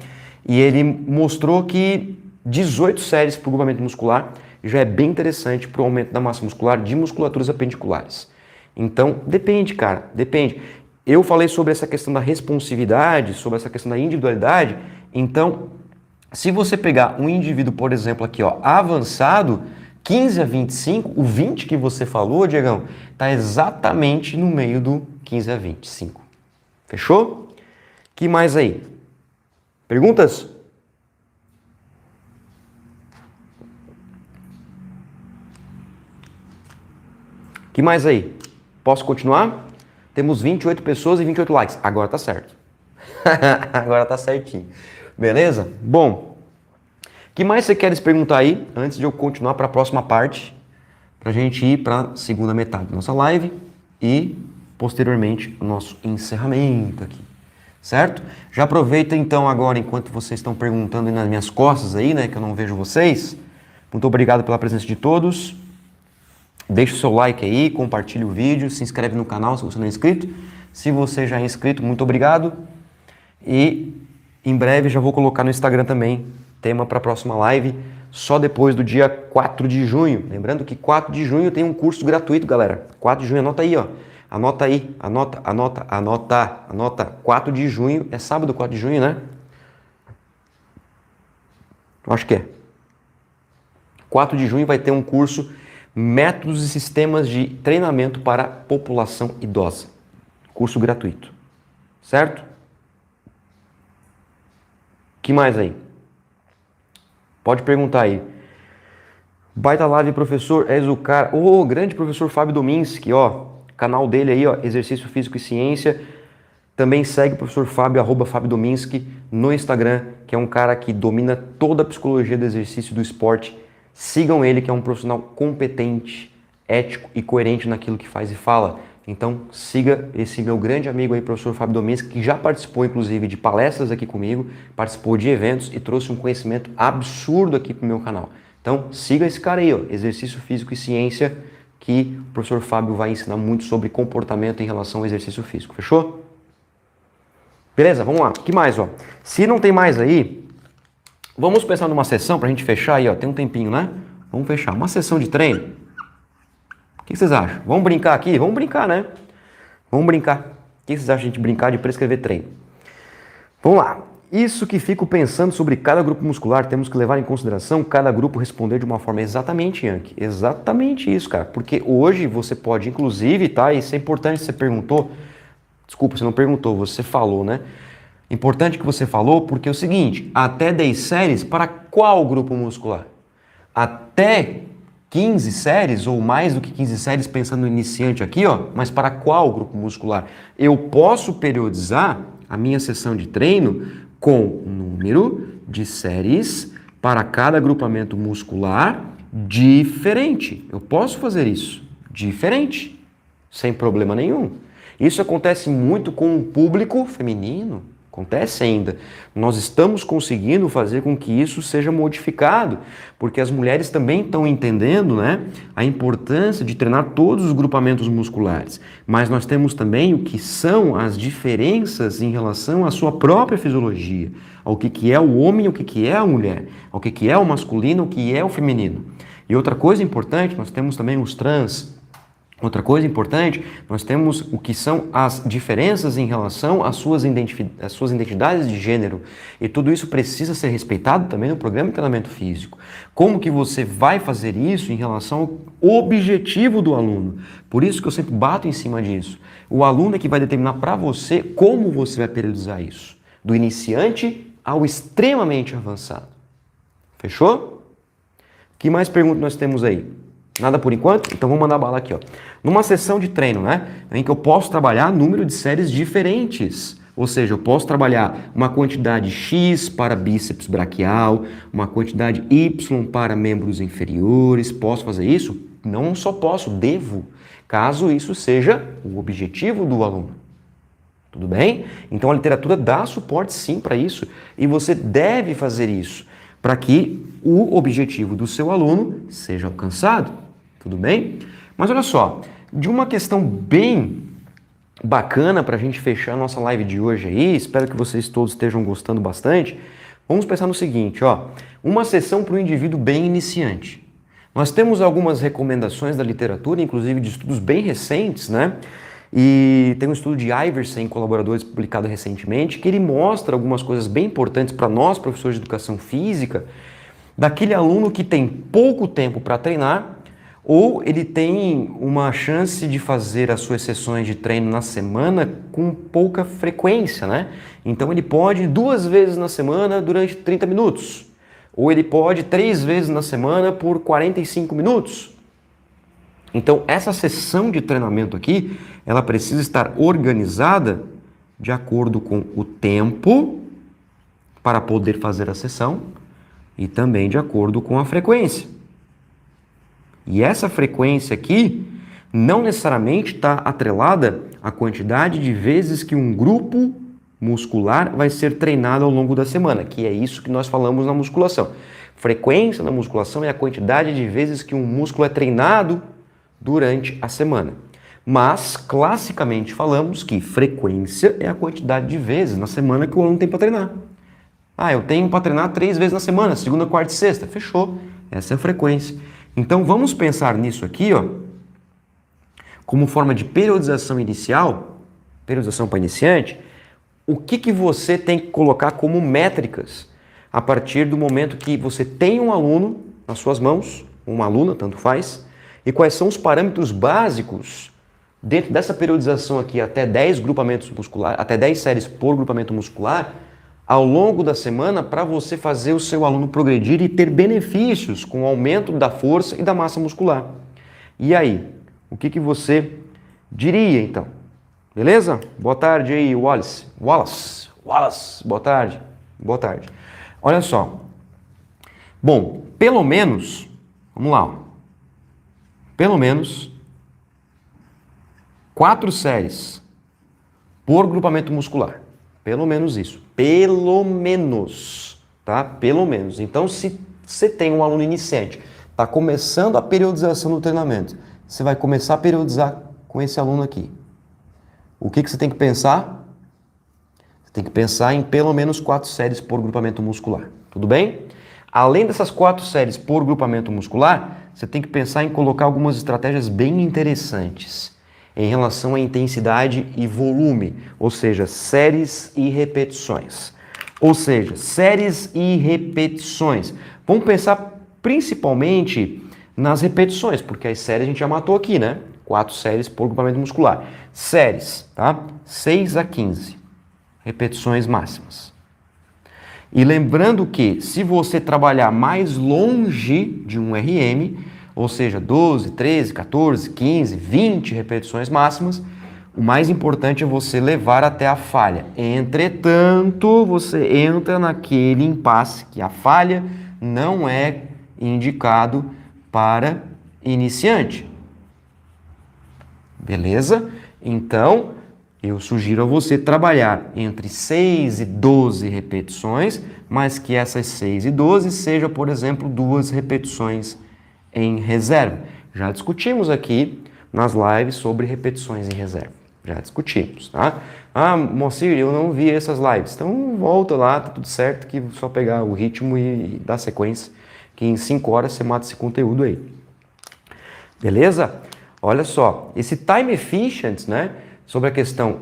e ele mostrou que 18 séries por grupamento muscular já é bem interessante para o aumento da massa muscular de musculaturas apendiculares. Então, depende, cara, depende. Eu falei sobre essa questão da responsividade, sobre essa questão da individualidade, então... Se você pegar um indivíduo, por exemplo, aqui, ó, avançado, 15 a 25, o 20 que você falou, Diegão, está exatamente no meio do 15 a 25. Fechou? Que mais aí? Perguntas? Que mais aí? Posso continuar? Temos 28 pessoas e 28 likes. Agora tá certo. Agora tá certinho. Beleza? Bom, o que mais você quer perguntar aí, antes de eu continuar para a próxima parte, para a gente ir para a segunda metade da nossa live e, posteriormente, o nosso encerramento aqui, certo? Já aproveita então agora, enquanto vocês estão perguntando aí nas minhas costas aí, né, que eu não vejo vocês. Muito obrigado pela presença de todos. Deixa o seu like aí, compartilhe o vídeo, se inscreve no canal se você não é inscrito. Se você já é inscrito, muito obrigado. E... em breve já vou colocar no Instagram também, tema para a próxima live, só depois do dia 4 de junho. Lembrando que 4 de junho tem um curso gratuito, galera. 4 de junho, anota aí, ó. Anota aí, anota. 4 de junho, é sábado 4 de junho, né? Acho que é. 4 de junho vai ter um curso Métodos e Sistemas de Treinamento para a População Idosa. Curso gratuito, certo? Que mais aí? Pode perguntar aí. Baita live, professor, és o cara... Ô, grande professor Fábio Dominski, ó. Canal dele aí, ó, Exercício Físico e Ciência. Também segue o professor Fábio, @Fábio Dominski, no Instagram, que é um cara que domina toda a psicologia do exercício e do esporte. Sigam ele, que é um profissional competente, ético e coerente naquilo que faz e fala. Então, siga esse meu grande amigo aí, professor Fábio Dominski, que já participou, inclusive, de palestras aqui comigo, participou de eventos e trouxe um conhecimento absurdo aqui pro meu canal. Então, siga esse cara aí, ó, Exercício Físico e Ciência, que o professor Fábio vai ensinar muito sobre comportamento em relação ao exercício físico. Fechou? Beleza, vamos lá. O que mais, ó? Se não tem mais aí, vamos pensar numa sessão pra gente fechar aí, ó. Tem um tempinho, né? Vamos fechar. Uma sessão de treino. O que vocês acham? Vamos brincar aqui? Vamos brincar, né? Vamos brincar. O que vocês acham de a gente brincar de prescrever treino? Vamos lá. Isso que fico pensando sobre cada grupo muscular, temos que levar em consideração cada grupo responder de uma forma exatamente, Yankee. Exatamente isso, cara. Porque hoje você pode, inclusive, tá? Isso é importante, você perguntou. Desculpa, você não perguntou, você falou, né? Importante que você falou, porque é o seguinte, até 10 séries para qual grupo muscular? Até 15 séries ou mais do que 15 séries, pensando no iniciante aqui, ó, mas para qual grupo muscular? Eu posso periodizar a minha sessão de treino com número de séries para cada agrupamento muscular diferente. Eu posso fazer isso, diferente, sem problema nenhum. Isso acontece muito com o público feminino. Acontece ainda. Nós estamos conseguindo fazer com que isso seja modificado, porque as mulheres também estão entendendo, né, a importância de treinar todos os grupamentos musculares. Mas nós temos também o que são as diferenças em relação à sua própria fisiologia, ao que é o homem, o que é a mulher, ao que é o masculino, o que é o feminino. E outra coisa importante, nós temos também os trans. Outra coisa importante, nós temos o que são as diferenças em relação às suas identidades de gênero. E tudo isso precisa ser respeitado também no programa de treinamento físico. Como que você vai fazer isso em relação ao objetivo do aluno? Por isso que eu sempre bato em cima disso. O aluno é que vai determinar para você como você vai periodizar isso. Do iniciante ao extremamente avançado. Fechou? Que mais perguntas nós temos aí? Nada por enquanto? Então vamos mandar bala aqui, ó. Numa sessão de treino, né, em que eu posso trabalhar número de séries diferentes. Ou seja, eu posso trabalhar uma quantidade X para bíceps braquial, uma quantidade Y para membros inferiores. Posso fazer isso? Não só posso, devo, caso isso seja o objetivo do aluno. Tudo bem? Então a literatura dá suporte sim para isso e você deve fazer isso para que o objetivo do seu aluno seja alcançado. Tudo bem? Mas olha só, de uma questão bem bacana para a gente fechar a nossa live de hoje aí, espero que vocês todos estejam gostando bastante, vamos pensar no seguinte, ó, uma sessão para o indivíduo bem iniciante. Nós temos algumas recomendações da literatura, inclusive de estudos bem recentes, né? E tem um estudo de Iverson, colaboradores, publicado recentemente, que ele mostra algumas coisas bem importantes para nós, professores de educação física, daquele aluno que tem pouco tempo para treinar, ou ele tem uma chance de fazer as suas sessões de treino na semana com pouca frequência, né? Então ele pode 2 vezes na semana durante 30 minutos, ou ele pode 3 vezes na semana por 45 minutos. Então, essa sessão de treinamento aqui, ela precisa estar organizada de acordo com o tempo para poder fazer a sessão e também de acordo com a frequência. E essa frequência aqui não necessariamente está atrelada à quantidade de vezes que um grupo muscular vai ser treinado ao longo da semana, que é isso que nós falamos na musculação. Frequência na musculação é a quantidade de vezes que um músculo é treinado durante a semana. Mas, classicamente, falamos que frequência é a quantidade de vezes na semana que o aluno tem para treinar. Ah, eu tenho para treinar 3 vezes na semana, segunda, quarta e sexta. Fechou. Essa é a frequência. Então, vamos pensar nisso aqui, ó, como forma de periodização inicial, periodização para iniciante, o que você tem que colocar como métricas a partir do momento que você tem um aluno nas suas mãos, uma aluna, tanto faz, e quais são os parâmetros básicos dentro dessa periodização aqui, até 10 grupamentos musculares, até 10 séries por grupamento muscular, ao longo da semana, para você fazer o seu aluno progredir e ter benefícios com o aumento da força e da massa muscular. E aí, o que você diria então? Beleza? Boa tarde aí, Wallace. Boa tarde. Boa tarde. Olha só. Bom, pelo menos, vamos lá, ó. Pelo menos 4 séries por grupamento muscular. Pelo menos isso. Pelo menos, tá? Pelo menos. Então, se você tem um aluno iniciante, está começando a periodização do treinamento, você vai começar a periodizar com esse aluno aqui. O que você tem que pensar? Você tem que pensar em pelo menos 4 séries por grupamento muscular. Tudo bem? Além dessas 4 séries por grupamento muscular, você tem que pensar em colocar algumas estratégias bem interessantes em relação à intensidade e volume, ou seja, séries e repetições. Ou seja, séries e repetições. Vamos pensar principalmente nas repetições, porque as séries a gente já matou aqui, né? 4 séries por grupamento muscular. Séries, tá? 6 a 15 repetições máximas. E lembrando que se você trabalhar mais longe de um RM, ou seja, 12, 13, 14, 15, 20 repetições máximas, o mais importante é você levar até a falha. Entretanto, você entra naquele impasse que a falha não é indicado para iniciante. Beleza? Então, eu sugiro a você trabalhar entre 6 e 12 repetições, mas que essas 6 e 12 seja, por exemplo, 2 repetições em reserva. Já discutimos aqui nas lives sobre repetições em reserva. Já discutimos, tá? Ah, Moacir, eu não vi essas lives. Então volta lá, tá tudo certo, que só pegar o ritmo e dar sequência, que em 5 horas você mata esse conteúdo aí. Beleza? Olha só, esse time efficient, né? Sobre a questão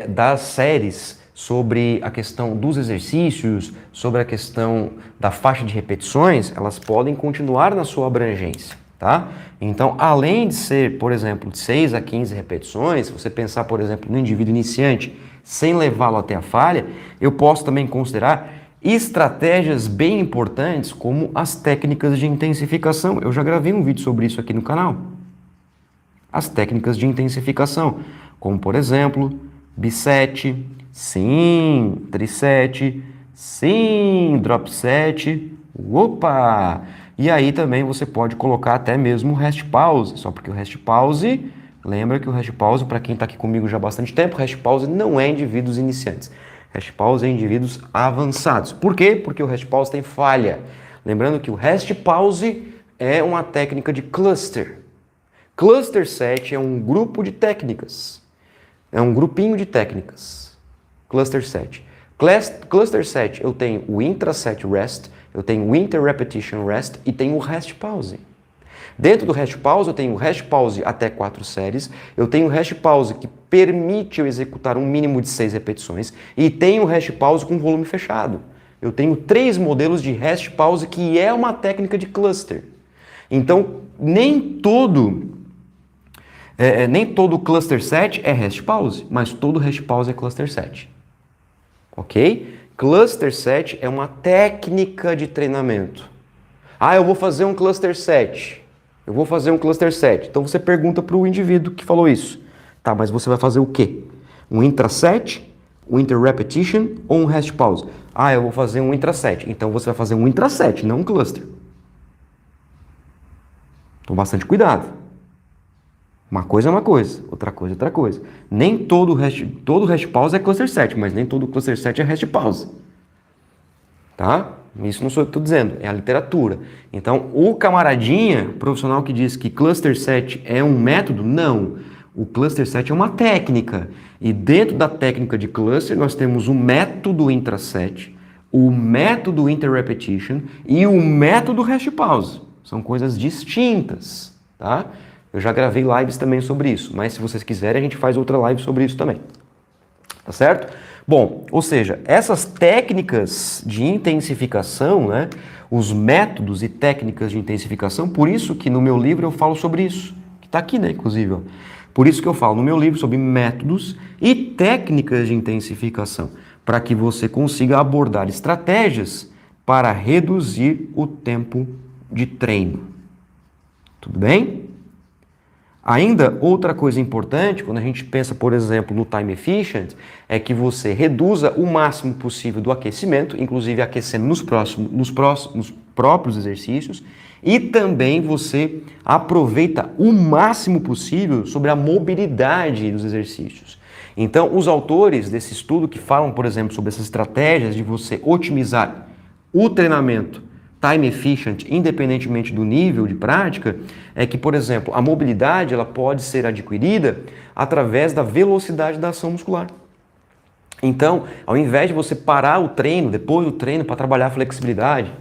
das séries, sobre a questão dos exercícios, sobre a questão da faixa de repetições, elas podem continuar na sua abrangência, tá? Então, além de ser, por exemplo, de 6 a 15 repetições, se você pensar, por exemplo, no indivíduo iniciante, sem levá-lo até a falha, eu posso também considerar estratégias bem importantes como as técnicas de intensificação. Eu já gravei um vídeo sobre isso aqui no canal. As técnicas de intensificação, como por exemplo, bisete, sim, trisete, sim, drop set, opa! E aí também você pode colocar até mesmo o rest pause, só porque o rest pause, lembra que o rest pause, para quem está aqui comigo já há bastante tempo, o rest pause não é indivíduos iniciantes. Rest pause é indivíduos avançados. Por quê? Porque o rest pause tem falha. Lembrando que o rest pause é uma técnica de cluster. Cluster set é um grupo de técnicas. É um grupinho de técnicas. Cluster set. Cluster set, eu tenho o intraset rest, eu tenho o inter-repetition rest e tenho o rest pause. Dentro do rest pause, eu tenho o rest pause até 4 séries, eu tenho o rest pause que permite eu executar um mínimo de 6 repetições e tenho o rest pause com volume fechado. Eu tenho 3 modelos de rest pause que é uma técnica de cluster. Então, nem todo cluster set é rest pause, mas todo rest pause é cluster set. Ok? Cluster set é uma técnica de treinamento. Ah, eu vou fazer um cluster set. Eu vou fazer um cluster set. Então você pergunta para o indivíduo que falou isso. Tá, mas você vai fazer o quê? Um intraset, um inter-repetition ou um rest pause? Ah, eu vou fazer um intraset. Então você vai fazer um intraset, não um cluster. Então bastante cuidado. Uma coisa é uma coisa, outra coisa é outra coisa. Nem todo rest pause é cluster set, mas nem todo cluster set é rest pause. Tá? Isso não sou eu que estou dizendo, é a literatura. Então, o camaradinha profissional que diz que cluster set é um método, não. O cluster set é uma técnica. E dentro da técnica de cluster, nós temos o método intraset, o método interrepetition e o método rest pause. São coisas distintas, tá? Eu já gravei lives também sobre isso, mas se vocês quiserem, a gente faz outra live sobre isso também. Tá certo? Bom, ou seja, essas técnicas de intensificação, né, os métodos e técnicas de intensificação, por isso que no meu livro eu falo sobre isso, que está aqui, né, inclusive. Ó. Por isso que eu falo no meu livro sobre métodos e técnicas de intensificação, para que você consiga abordar estratégias para reduzir o tempo de treino. Tudo bem? Ainda, outra coisa importante, quando a gente pensa, por exemplo, no time efficient, é que você reduza o máximo possível do aquecimento, inclusive aquecendo nos próprios exercícios, e também você aproveita o máximo possível sobre a mobilidade dos exercícios. Então, os autores desse estudo que falam, por exemplo, sobre essas estratégias de você otimizar o treinamento time efficient, independentemente do nível de prática, é que, por exemplo, a mobilidade ela pode ser adquirida através da velocidade da ação muscular. Então, ao invés de você parar o treino, depois do treino, para trabalhar a flexibilidade,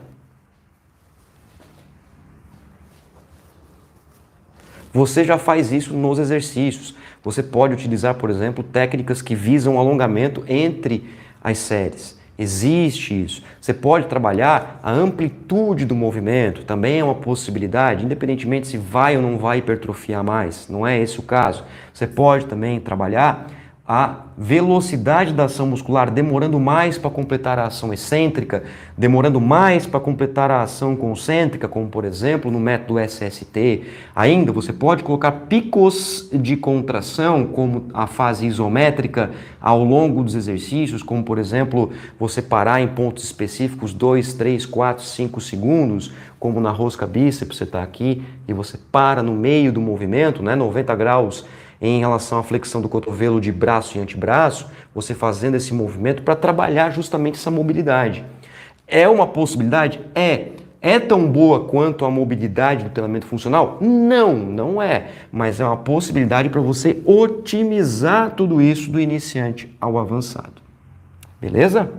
você já faz isso nos exercícios. Você pode utilizar, por exemplo, técnicas que visam alongamento entre as séries. Existe isso. Você pode trabalhar a amplitude do movimento, também é uma possibilidade, independentemente se vai ou não vai hipertrofiar mais, não é esse o caso. Você pode também trabalhar a velocidade da ação muscular, demorando mais para completar a ação excêntrica, demorando mais para completar a ação concêntrica, como por exemplo no método SST. Ainda você pode colocar picos de contração, como a fase isométrica, ao longo dos exercícios, como por exemplo você parar em pontos específicos 2, 3, 4, 5 segundos, como na rosca bíceps, você está aqui e você para no meio do movimento, né, 90 graus, em relação à flexão do cotovelo de braço e antebraço, você fazendo esse movimento para trabalhar justamente essa mobilidade. É uma possibilidade? É. É tão boa quanto a mobilidade do treinamento funcional? Não, não é. Mas é uma possibilidade para você otimizar tudo isso do iniciante ao avançado. Beleza?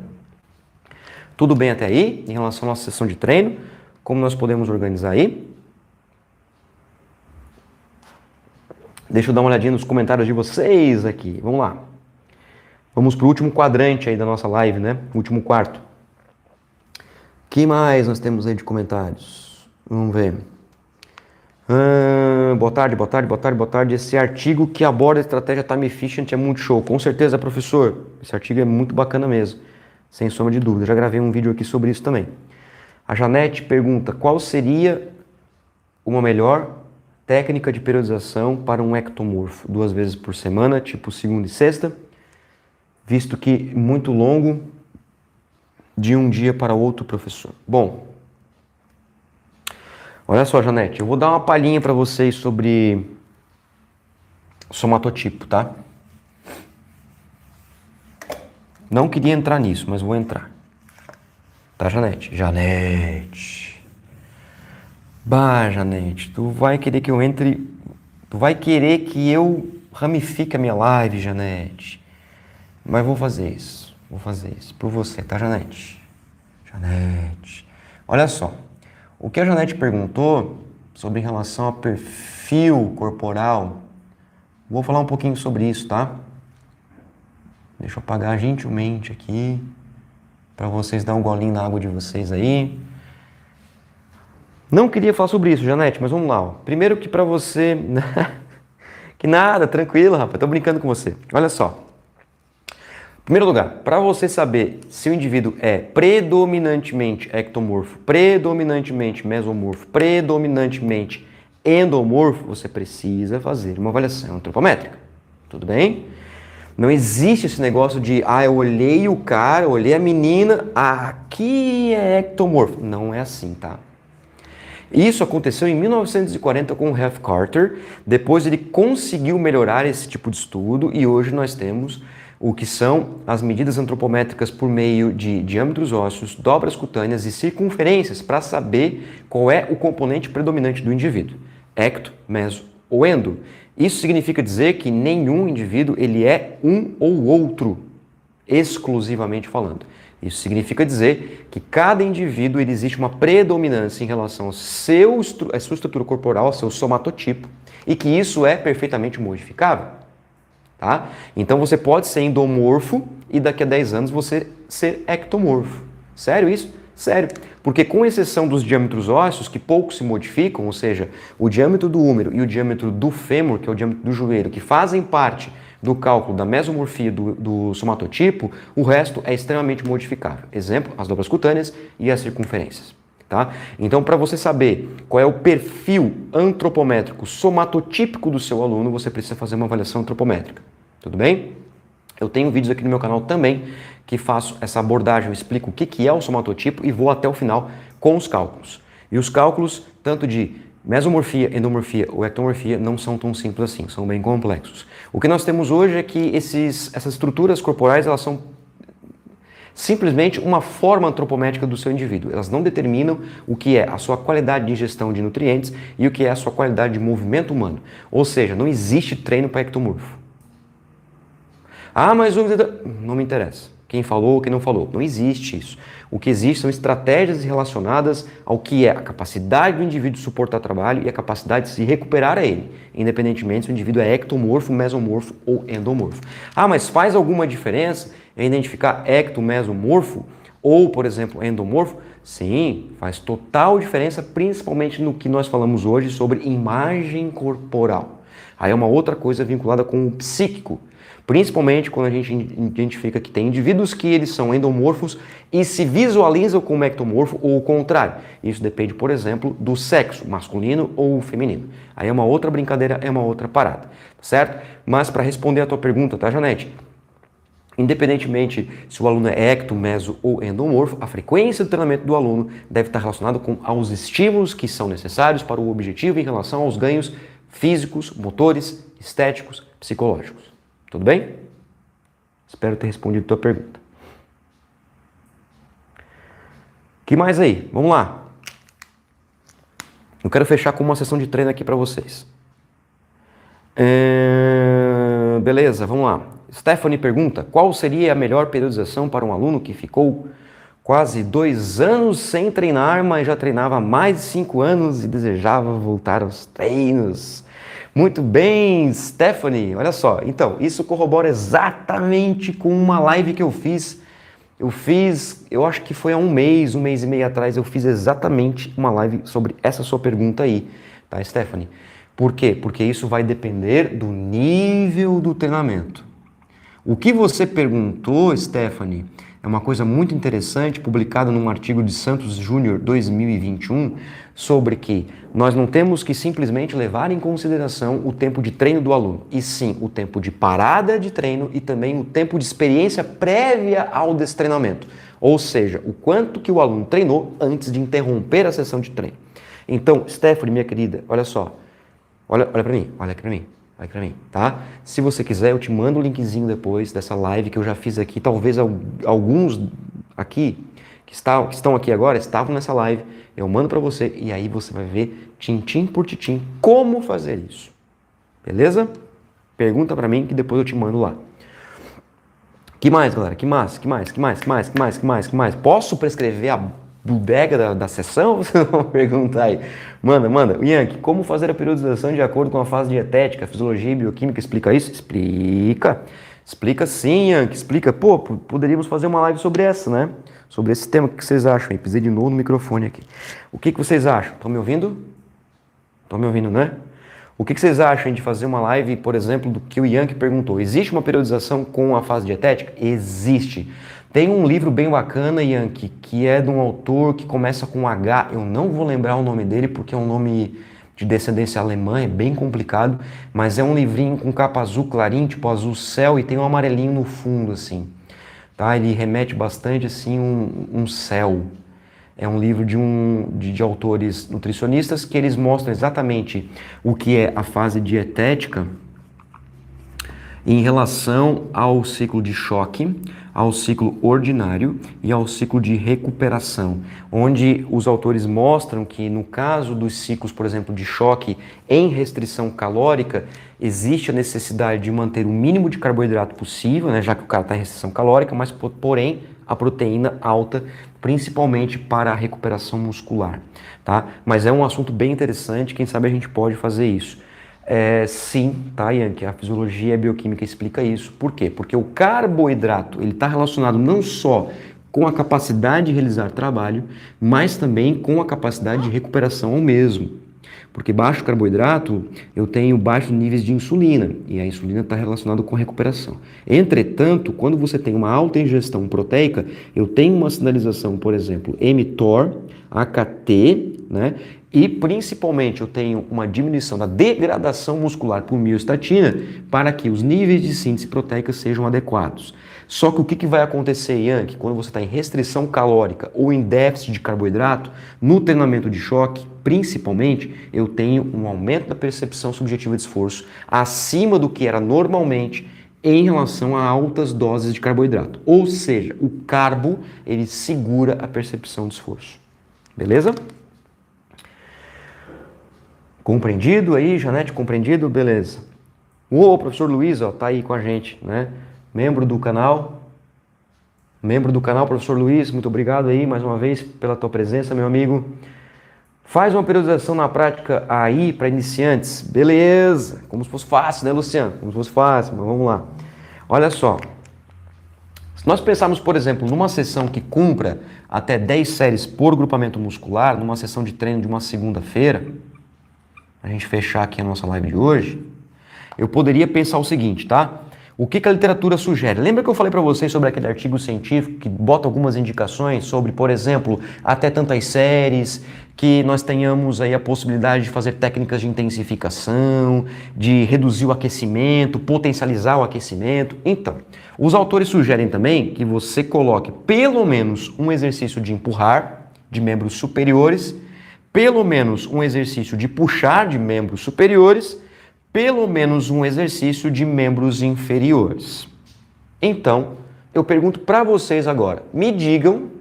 Tudo bem até aí em relação à nossa sessão de treino? Como nós podemos organizar aí? Deixa eu dar uma olhadinha nos comentários de vocês aqui. Vamos lá. Vamos para o último quadrante aí da nossa live, né? Último quarto. O que mais nós temos aí de comentários? Vamos ver. Boa tarde, boa tarde, boa tarde, boa tarde. Esse artigo que aborda a estratégia time efficient é muito show. Com certeza, professor. Esse artigo é muito bacana mesmo. sem sombra de dúvida. Já gravei um vídeo aqui sobre isso também. A Janete pergunta, qual seria uma melhor técnica de periodização para um ectomorfo? 2 vezes por semana, tipo segunda e sexta, visto que muito longo de um dia para outro, professor. Bom, olha só, Janete, eu vou dar uma palhinha para vocês sobre somatotipo, tá? Não queria entrar nisso, mas vou entrar. Tá, Janete? Janete. Bah, Janete, tu vai querer que eu entre... Tu vai querer que eu ramifique a minha live, Janete. Mas vou fazer isso. Vou fazer isso por você, tá, Janete? Janete. Olha só. O que a Janete perguntou sobre em relação ao perfil corporal, vou falar um pouquinho sobre isso, tá? Deixa eu apagar gentilmente aqui, para vocês dar um golinho na água de vocês aí. Não queria falar sobre isso, Janete, mas vamos lá. Ó. Primeiro que para você... que nada, tranquilo, rapaz, tô brincando com você. Olha só. Em primeiro lugar, para você saber se o indivíduo é predominantemente ectomorfo, predominantemente mesomorfo, predominantemente endomorfo, você precisa fazer uma avaliação antropométrica. Tudo bem? Não existe esse negócio de, eu olhei o cara, eu olhei a menina, aqui é ectomorfo. Não é assim, tá? Isso aconteceu em 1940 com o Ralph Carter, depois ele conseguiu melhorar esse tipo de estudo e hoje nós temos o que são as medidas antropométricas por meio de diâmetros ósseos, dobras cutâneas e circunferências para saber qual é o componente predominante do indivíduo, ecto, meso ou endo. Isso significa dizer que nenhum indivíduo ele é um ou outro, exclusivamente falando. Isso significa dizer que cada indivíduo ele existe uma predominância em relação à sua estrutura corporal, ao seu somatotipo, e que isso é perfeitamente modificável. Tá? Então você pode ser endomorfo e daqui a 10 anos você ser ectomorfo. Sério isso? Sério. Porque com exceção dos diâmetros ósseos, que pouco se modificam, ou seja, o diâmetro do húmero e o diâmetro do fêmur, que é o diâmetro do joelho, que fazem parte do cálculo da mesomorfia do somatotipo, o resto é extremamente modificável. Exemplo, as dobras cutâneas e as circunferências. Tá? Então, para você saber qual é o perfil antropométrico somatotípico do seu aluno, você precisa fazer uma avaliação antropométrica. Tudo bem? Eu tenho vídeos aqui no meu canal também que faço essa abordagem, eu explico o que é o somatotipo e vou até o final com os cálculos. E os cálculos, tanto de mesomorfia, endomorfia ou ectomorfia, não são tão simples assim, são bem complexos. O que nós temos hoje é que essas estruturas corporais, elas são simplesmente uma forma antropométrica do seu indivíduo. Elas não determinam o que é a sua qualidade de ingestão de nutrientes e o que é a sua qualidade de movimento humano. Ou seja, não existe treino para ectomorfo. Mas não me interessa. Quem falou, quem não falou. Não existe isso. O que existe são estratégias relacionadas ao que é a capacidade do indivíduo suportar trabalho e a capacidade de se recuperar a ele, independentemente se o indivíduo é ectomorfo, mesomorfo ou endomorfo. Mas faz alguma diferença em identificar ecto, mesomorfo ou, por exemplo, endomorfo? Sim, faz total diferença, principalmente no que nós falamos hoje sobre imagem corporal. Aí é uma outra coisa vinculada com o psíquico. Principalmente quando a gente identifica que tem indivíduos que eles são endomorfos e se visualizam como ectomorfo ou o contrário. Isso depende, por exemplo, do sexo, masculino ou feminino. Aí é uma outra brincadeira, é uma outra parada, certo? Mas para responder a tua pergunta, tá, Janete? Independentemente se o aluno é ecto, meso ou endomorfo, a frequência do treinamento do aluno deve estar relacionada aos estímulos que são necessários para o objetivo em relação aos ganhos físicos, motores, estéticos, psicológicos. Tudo bem? Espero ter respondido a tua pergunta. O que mais aí? Vamos lá. Eu quero fechar com uma sessão de treino aqui para vocês. Beleza, vamos lá. Stephanie pergunta, qual seria a melhor periodização para um aluno que ficou quase 2 anos sem treinar, mas já treinava há mais de 5 anos e desejava voltar aos treinos? Muito bem, Stephanie, olha só, então, isso corrobora exatamente com uma live que eu fiz, eu acho que foi há um mês e meio atrás, eu fiz exatamente uma live sobre essa sua pergunta aí, tá, Stephanie? Por quê? Porque isso vai depender do nível do treinamento. O que você perguntou, Stephanie, é uma coisa muito interessante, publicada num artigo de Santos Júnior 2021, sobre que nós não temos que simplesmente levar em consideração o tempo de treino do aluno, e sim o tempo de parada de treino e também o tempo de experiência prévia ao destreinamento. Ou seja, o quanto que o aluno treinou antes de interromper a sessão de treino. Então, Stephanie, minha querida, olha só. Olha para mim, olha aqui para mim. Olha para mim, tá? Se você quiser, eu te mando o linkzinho depois dessa live que eu já fiz aqui. Talvez alguns aqui que estão aqui agora estavam nessa live. Eu mando para você e aí você vai ver tintim por tintim como fazer isso. Beleza? Pergunta para mim que depois eu te mando lá. Que mais, galera? Que mais? Posso prescrever a bodega da sessão? Você não pergunta aí. Manda. Yankee, como fazer a periodização de acordo com a fase dietética, fisiologia e bioquímica? Explica isso? Explica sim, Yankee. Explica. Pô, poderíamos fazer uma live sobre essa, né? Sobre esse tema. O que vocês acham? Pisei de novo no microfone aqui. O que vocês acham? Estão me ouvindo? Estão me ouvindo, né? O que vocês acham de fazer uma live, por exemplo, do que o Yankee perguntou? Existe uma periodização com a fase dietética? Existe. Tem um livro bem bacana, Yankee, que é de um autor que começa com H. Eu não vou lembrar o nome dele porque é um nome de descendência alemã, é bem complicado, mas é um livrinho com capa azul clarinho, tipo azul céu, e tem um amarelinho no fundo, assim. Tá? Ele remete bastante, assim, um céu. É um livro de autores nutricionistas que eles mostram exatamente o que é a fase dietética em relação ao ciclo de choque, ao ciclo ordinário e ao ciclo de recuperação, onde os autores mostram que no caso dos ciclos, por exemplo, de choque em restrição calórica, existe a necessidade de manter o mínimo de carboidrato possível, né, já que o cara está em restrição calórica, mas porém a proteína alta, principalmente para a recuperação muscular, tá? Mas é um assunto bem interessante, quem sabe a gente pode fazer isso. Sim, tá, Yankee? A fisiologia e a bioquímica explica isso. Por quê? Porque o carboidrato ele está relacionado não só com a capacidade de realizar trabalho, mas também com a capacidade de recuperação ao mesmo. Porque baixo carboidrato, eu tenho baixos níveis de insulina, e a insulina está relacionada com a recuperação. Entretanto, quando você tem uma alta ingestão proteica, eu tenho uma sinalização, por exemplo, mTOR, AKT, né? E principalmente eu tenho uma diminuição da degradação muscular por miostatina para que os níveis de síntese proteica sejam adequados. Só que o que vai acontecer, Yankee, quando você está em restrição calórica ou em déficit de carboidrato, no treinamento de choque, principalmente, eu tenho um aumento da percepção subjetiva de esforço acima do que era normalmente em relação a altas doses de carboidrato. Ou seja, o carbo, ele segura a percepção de esforço. Beleza? Compreendido aí, Janete? Compreendido? Beleza. O professor Luiz, ó, tá aí com a gente, né? Membro do canal, professor Luiz, muito obrigado aí mais uma vez pela tua presença, meu amigo. Faz uma periodização na prática aí para iniciantes. Beleza. Como se fosse fácil, né, Luciano? Como se fosse fácil, mas vamos lá. Olha só. Se nós pensarmos, por exemplo, numa sessão que cumpra até 10 séries por grupamento muscular, numa sessão de treino de uma segunda-feira, a gente fechar aqui a nossa live de hoje, eu poderia pensar o seguinte, tá? O que a literatura sugere? Lembra que eu falei para vocês sobre aquele artigo científico que bota algumas indicações sobre, por exemplo, até tantas séries, que nós tenhamos aí a possibilidade de fazer técnicas de intensificação, de reduzir o aquecimento, potencializar o aquecimento? Então, os autores sugerem também que você coloque pelo menos um exercício de empurrar de membros superiores, pelo menos um exercício de puxar de membros superiores, pelo menos um exercício de membros inferiores. Então, eu pergunto para vocês agora, me digam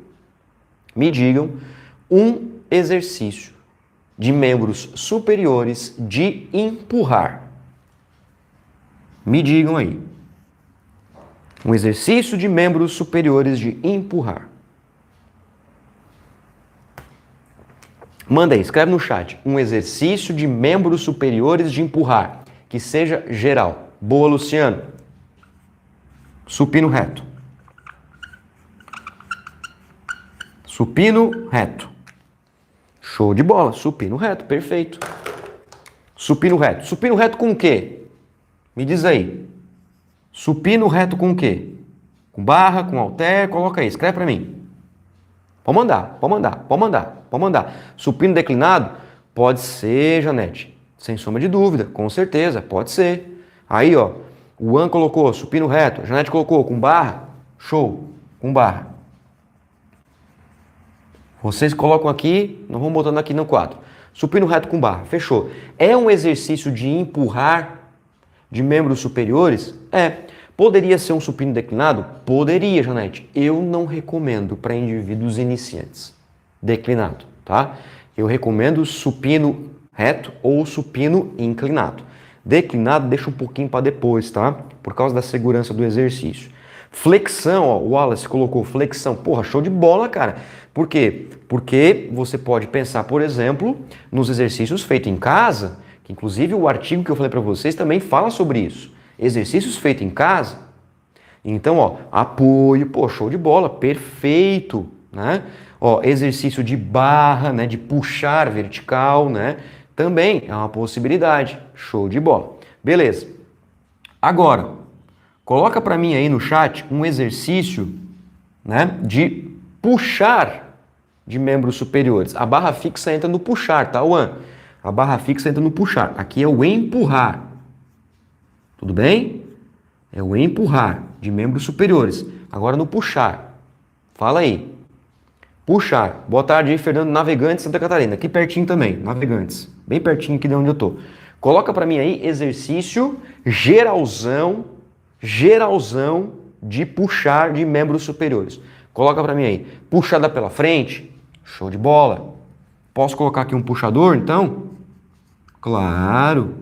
um exercício de membros superiores de empurrar. Me digam aí. Um exercício de membros superiores de empurrar. Manda aí, escreve no chat. Um exercício de membros superiores de empurrar, que seja geral. Boa, Luciano. Supino reto. Supino reto. Show de bola. Supino reto, perfeito. Supino reto. Supino reto com o quê? Me diz aí. Supino reto com o quê? Com barra, com halter, coloca aí, escreve para mim. Pode mandar, pode mandar, pode mandar, pode mandar. Supino declinado? Pode ser, Janete. Sem sombra de dúvida, com certeza, pode ser. Aí, ó, o Juan colocou supino reto, a Janete colocou com barra, show, com barra. Vocês colocam aqui, nós vamos botando aqui no quadro. Supino reto com barra, fechou. É um exercício de empurrar de membros superiores? É. Poderia ser um supino declinado? Poderia, Janete. Eu não recomendo para indivíduos iniciantes declinado, tá? Eu recomendo supino reto ou supino inclinado. Declinado deixa um pouquinho para depois, tá? Por causa da segurança do exercício. Flexão, ó, o Wallace colocou flexão. Porra, show de bola, cara. Por quê? Porque você pode pensar, por exemplo, nos exercícios feitos em casa, que inclusive o artigo que eu falei para vocês também fala sobre isso. Exercícios feitos em casa. Então, ó, apoio, pô, show de bola, perfeito, né? Ó, exercício de barra, né, de puxar vertical, né? Também é uma possibilidade. Show de bola. Beleza. Agora, coloca para mim aí no chat um exercício, né, de puxar de membros superiores. A barra fixa entra no puxar, tá, Juan? A barra fixa entra no puxar. Aqui é o empurrar. Tudo bem? É o empurrar de membros superiores. Agora no puxar. Fala aí. Puxar. Boa tarde aí, Fernando, Navegantes, Santa Catarina. Aqui pertinho também, Navegantes. Bem pertinho aqui de onde eu tô. Coloca para mim aí exercício geralzão de puxar de membros superiores. Coloca para mim aí. Puxada pela frente. Show de bola. Posso colocar aqui um puxador, então? Claro.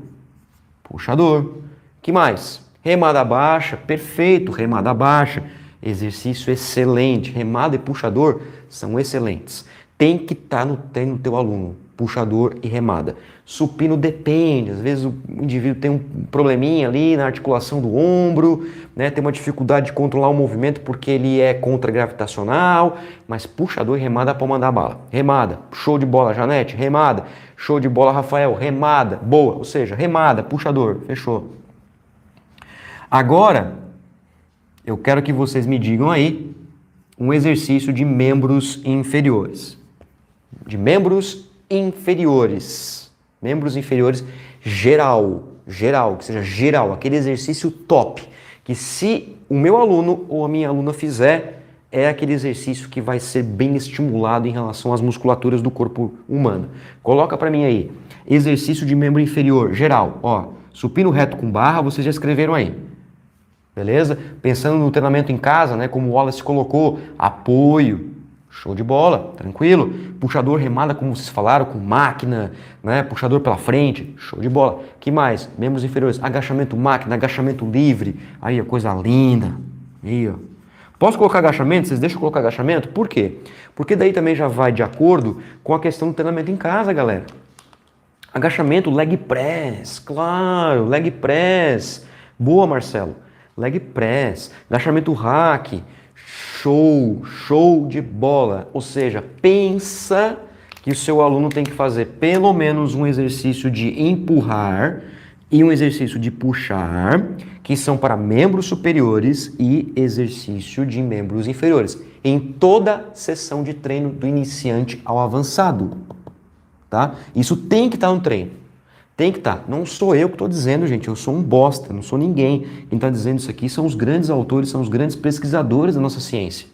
Puxador. Que mais? Remada baixa. Perfeito, remada baixa. Exercício excelente. Remada e puxador são excelentes. Tem que estar no treino do teu aluno. Puxador e remada. Supino depende. Às vezes o indivíduo tem um probleminha ali na articulação do ombro, né? Tem uma dificuldade de controlar o movimento porque ele é contragravitacional, mas puxador e remada para mandar bala. Remada, show de bola, Janete. Remada, show de bola, Rafael. Remada, boa. Ou seja, remada, puxador, fechou. Agora, eu quero que vocês me digam aí um exercício de membros inferiores. De membros inferiores. Membros inferiores geral, que seja geral, aquele exercício top, que se o meu aluno ou a minha aluna fizer, é aquele exercício que vai ser bem estimulado em relação às musculaturas do corpo humano. Coloca para mim aí, exercício de membro inferior geral, ó, supino reto com barra, vocês já escreveram aí. Beleza? Pensando no treinamento em casa, né, como o Wallace colocou, apoio, show de bola, tranquilo. Puxador, remada, como vocês falaram, com máquina, né, puxador pela frente, show de bola. Que mais? Membros inferiores, agachamento máquina, agachamento livre, aí, ó, coisa linda. Aí, ó. Posso colocar agachamento? Vocês deixam eu colocar agachamento? Por quê? Porque daí também já vai de acordo com a questão do treinamento em casa, galera. Agachamento, leg press, claro, leg press. Boa, Marcelo. Leg press, agachamento hack, show de bola. Ou seja, pensa que o seu aluno tem que fazer pelo menos um exercício de empurrar e um exercício de puxar, que são para membros superiores e exercício de membros inferiores, em toda sessão de treino do iniciante ao avançado, tá? Isso tem que estar no treino. Tem que estar. Não sou eu que estou dizendo, gente. Eu sou um bosta, não sou ninguém. Quem está dizendo isso aqui são os grandes autores, são os grandes pesquisadores da nossa ciência.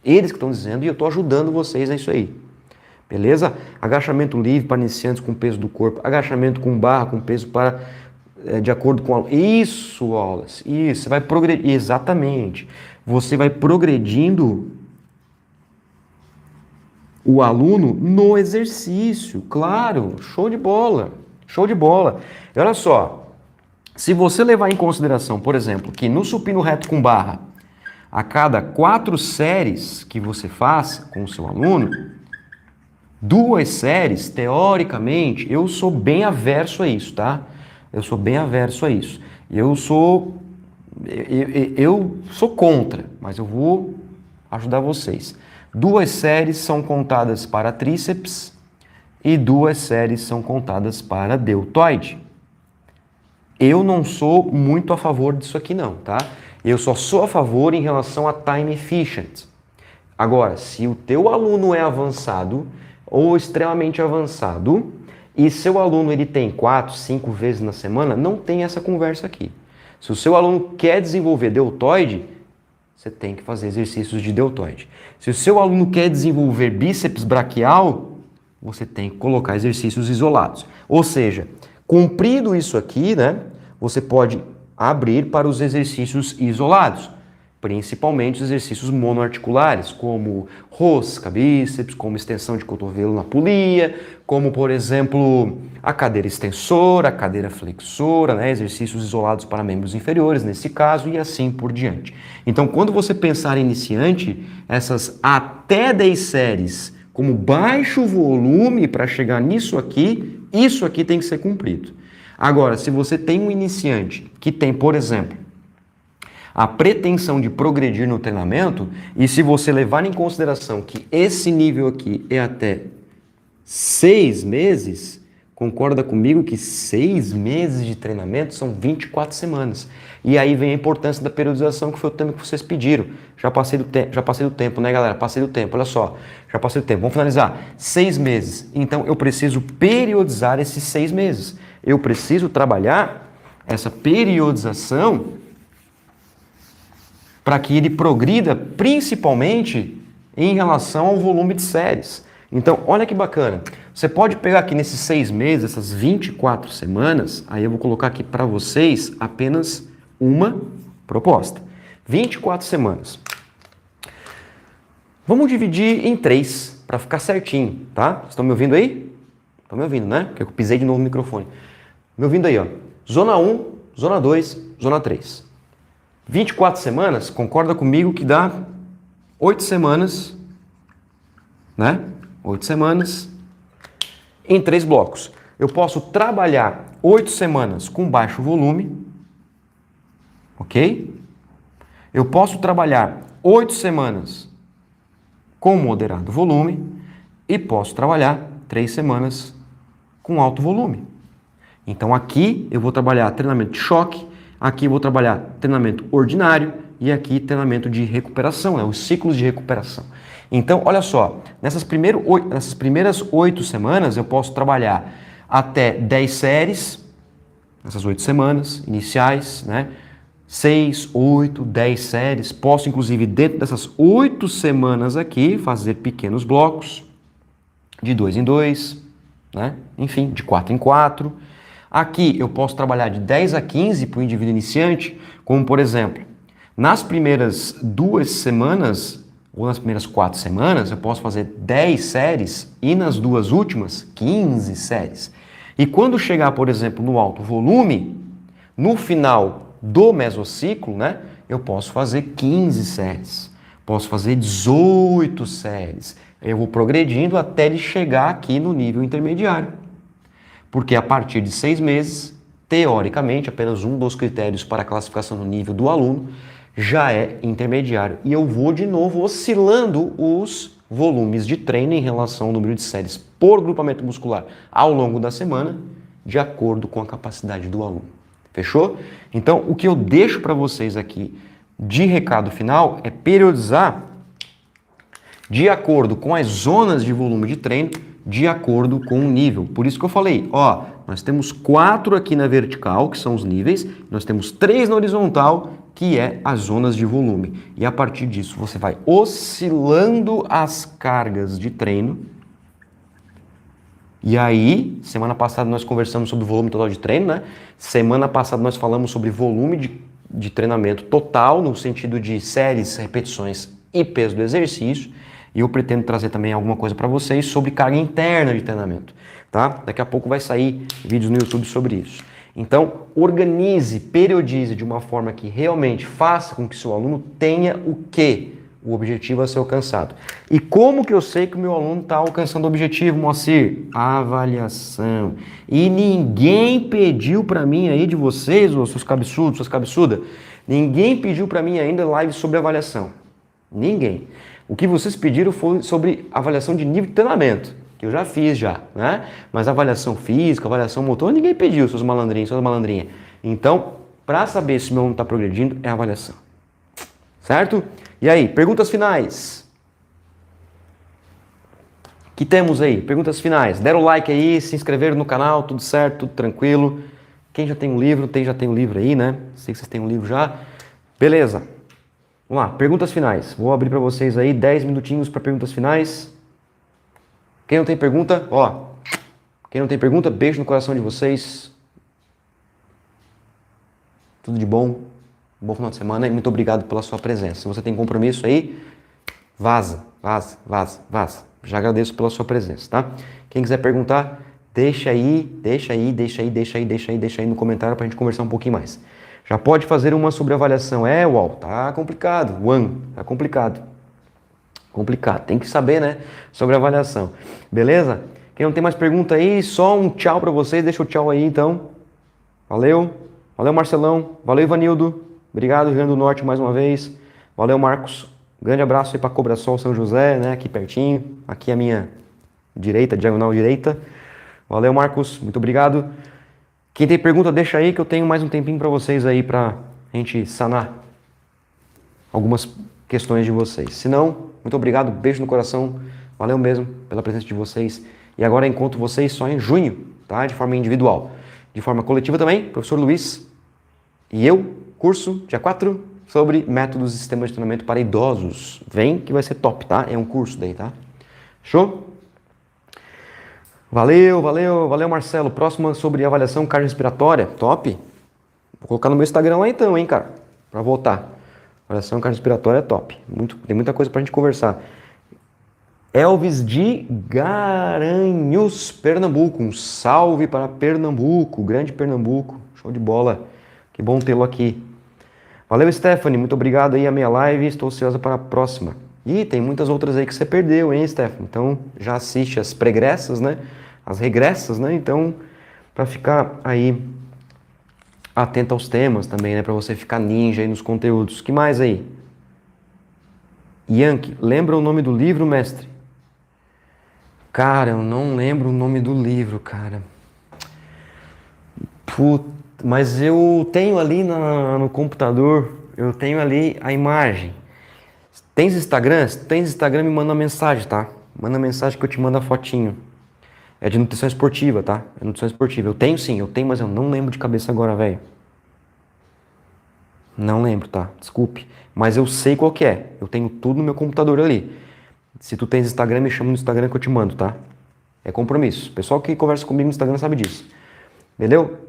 Eles que estão dizendo e eu estou ajudando vocês a isso aí. Beleza? Agachamento livre para iniciantes com peso do corpo. Agachamento com barra, com peso para... de acordo com a... Isso, Wallace. Isso. Você vai progredir. Exatamente. Você vai progredindo o aluno no exercício. Claro. Show de bola. Show de bola. E olha só, se você levar em consideração, por exemplo, que no supino reto com barra, a cada 4 séries que você faz com o seu aluno, 2 séries, teoricamente, eu sou bem averso a isso, tá? Eu sou bem averso a isso. Eu sou contra, mas eu vou ajudar vocês. 2 séries são contadas para tríceps, e 2 séries são contadas para deltoide. Eu não sou muito a favor disso aqui não, tá? Eu só sou a favor em relação a time efficient. Agora, se o teu aluno é avançado ou extremamente avançado e seu aluno ele tem 4, 5 vezes na semana, não tem essa conversa aqui. Se o seu aluno quer desenvolver deltoide, você tem que fazer exercícios de deltoide. Se o seu aluno quer desenvolver bíceps braquial, você tem que colocar exercícios isolados. Ou seja, cumprido isso aqui, né, você pode abrir para os exercícios isolados, principalmente os exercícios monoarticulares, como rosca, bíceps, como extensão de cotovelo na polia, como, por exemplo, a cadeira extensora, a cadeira flexora, né? Exercícios isolados para membros inferiores, nesse caso, e assim por diante. Então, quando você pensar em iniciante, essas até 10 séries como baixo volume para chegar nisso aqui, isso aqui tem que ser cumprido. Agora, se você tem um iniciante que tem, por exemplo, a pretensão de progredir no treinamento, e se você levar em consideração que esse nível aqui é até 6 meses, concorda comigo que 6 meses de treinamento são 24 semanas. E aí vem a importância da periodização, que foi o tema que vocês pediram. Já passei do tempo, né, galera? Passei do tempo, olha só. Já passei do tempo. Vamos finalizar. 6 meses. Então, eu preciso periodizar esses 6 meses. Eu preciso trabalhar essa periodização para que ele progrida principalmente em relação ao volume de séries. Então, olha que bacana. Você pode pegar aqui nesses 6 meses, essas 24 semanas, aí eu vou colocar aqui para vocês apenas uma proposta. 24 semanas. Vamos dividir em 3 para ficar certinho, tá? Vocês estão me ouvindo aí? Estão me ouvindo, né? Porque eu pisei de novo no microfone. Me ouvindo aí, ó. Zona 1, Zona 2, Zona 3. 24 semanas, concorda comigo que dá 8 semanas, né? 8 semanas em 3 blocos. Eu posso trabalhar 8 semanas com baixo volume, ok? Eu posso trabalhar 8 semanas com moderado volume e posso trabalhar 3 semanas com alto volume. Então aqui eu vou trabalhar treinamento de choque, aqui eu vou trabalhar treinamento ordinário e aqui treinamento de recuperação, né? Os ciclos de recuperação. Então, olha só, nessas primeiras 8 semanas eu posso trabalhar até 10 séries, nessas 8 semanas iniciais, né? 6, 8, 10 séries. Posso, inclusive, dentro dessas 8 semanas aqui, fazer pequenos blocos de 2 em 2, né? Enfim, de 4 em 4. Aqui eu posso trabalhar de 10 a 15 para o indivíduo iniciante, como por exemplo, nas primeiras 2 semanas, ou nas primeiras 4 semanas, eu posso fazer 10 séries e nas 2 últimas, 15 séries. E quando chegar, por exemplo, no alto volume, no final do mesociclo, né, eu posso fazer 15 séries, posso fazer 18 séries. Eu vou progredindo até ele chegar aqui no nível intermediário. Porque a partir de 6 meses, teoricamente, apenas um dos critérios para a classificação do nível do aluno já é intermediário. E eu vou de novo oscilando os volumes de treino em relação ao número de séries por grupamento muscular ao longo da semana, de acordo com a capacidade do aluno. Fechou? Então, o que eu deixo para vocês aqui de recado final é periodizar de acordo com as zonas de volume de treino, de acordo com o nível. Por isso que eu falei, ó, nós temos 4 aqui na vertical, que são os níveis, nós temos 3 na horizontal, que é as zonas de volume. E a partir disso, você vai oscilando as cargas de treino. E aí, semana passada nós conversamos sobre o volume total de treino, né? Semana passada nós falamos sobre volume de treinamento total, no sentido de séries, repetições e peso do exercício. E eu pretendo trazer também alguma coisa para vocês sobre carga interna de treinamento, tá? Daqui a pouco vai sair vídeos no YouTube sobre isso. Então, organize, periodize de uma forma que realmente faça com que seu aluno tenha o quê? O objetivo a ser alcançado. E como que eu sei que o meu aluno está alcançando o objetivo, Moacir? Avaliação. E ninguém pediu para mim aí de vocês, os seus cabeçudos, suas cabeçudas, ninguém pediu para mim ainda live sobre avaliação. Ninguém. O que vocês pediram foi sobre avaliação de nível de treinamento, que eu já fiz já, né? Mas avaliação física, avaliação motor, ninguém pediu, seus malandrinhos, suas malandrinhas. Então, para saber se o meu aluno está progredindo, é avaliação. Certo? E aí, perguntas finais? Que temos aí? Perguntas finais. Deram o like aí, se inscreveram no canal, tudo certo, tudo tranquilo. Quem já tem um livro, já tem um livro aí, né? Sei que vocês têm um livro já. Beleza. Vamos lá, perguntas finais. Vou abrir para vocês aí 10 minutinhos para perguntas finais. Quem não tem pergunta, ó. Quem não tem pergunta, beijo no coração de vocês. Tudo de bom. Bom final de semana e muito obrigado pela sua presença. Se você tem compromisso aí, vaza. Já agradeço pela sua presença, tá? Quem quiser perguntar, deixa aí no comentário pra gente conversar um pouquinho mais. Já pode fazer uma sobre avaliação. Uau, tá complicado. Tá complicado. Complicado. Tem que saber, né, sobre avaliação. Beleza? Quem não tem mais pergunta aí, só um tchau pra vocês. Deixa o tchau aí, então. Valeu. Valeu, Marcelão. Valeu, Ivanildo. Obrigado, Rio Grande do Norte, mais uma vez. Valeu, Marcos. Grande abraço aí para Cobrasol, São José, né? Aqui pertinho. Aqui a minha direita, diagonal direita. Valeu, Marcos. Muito obrigado. Quem tem pergunta, deixa aí que eu tenho mais um tempinho para vocês aí para a gente sanar algumas questões de vocês. Se não, muito obrigado. Beijo no coração. Valeu mesmo pela presença de vocês. E agora encontro vocês só em junho, tá? De forma individual. De forma coletiva também, professor Luiz e eu, curso dia 4 sobre métodos e sistemas de treinamento para idosos. Vem que vai ser top, tá? É um curso daí, tá? Show? Valeu, Marcelo. Próxima sobre avaliação cardiorrespiratória. Top. Vou colocar no meu Instagram lá então, hein, cara? Pra voltar. Avaliação cardiorrespiratória é top. Tem muita coisa pra gente conversar. Elvis de Garanhuns, Pernambuco. Um salve para Pernambuco. Grande Pernambuco. Show de bola. Que bom tê-lo aqui. Valeu, Stephanie. Muito obrigado aí a minha live. Estou ansiosa para a próxima. E tem muitas outras aí que você perdeu, hein, Stephanie? Então, já assiste as pregressas, né? As regressas, né? Então, para ficar aí atento aos temas também, né? Para você ficar ninja aí nos conteúdos. Que mais aí? Yankee, lembra o nome do livro, mestre? Cara, eu não lembro o nome do livro, cara. Puta. Mas eu tenho ali no computador, eu tenho ali a imagem. Tens Instagram? Se tens Instagram, me manda uma mensagem, tá? Manda mensagem que eu te mando a fotinho. É de nutrição esportiva, tá? É nutrição esportiva. Eu tenho sim, mas eu não lembro de cabeça agora, velho. Não lembro, tá? Desculpe. Mas eu sei qual que é. Eu tenho tudo no meu computador ali. Se tu tens Instagram, me chama no Instagram que eu te mando, tá? É compromisso. O pessoal que conversa comigo no Instagram sabe disso. Entendeu?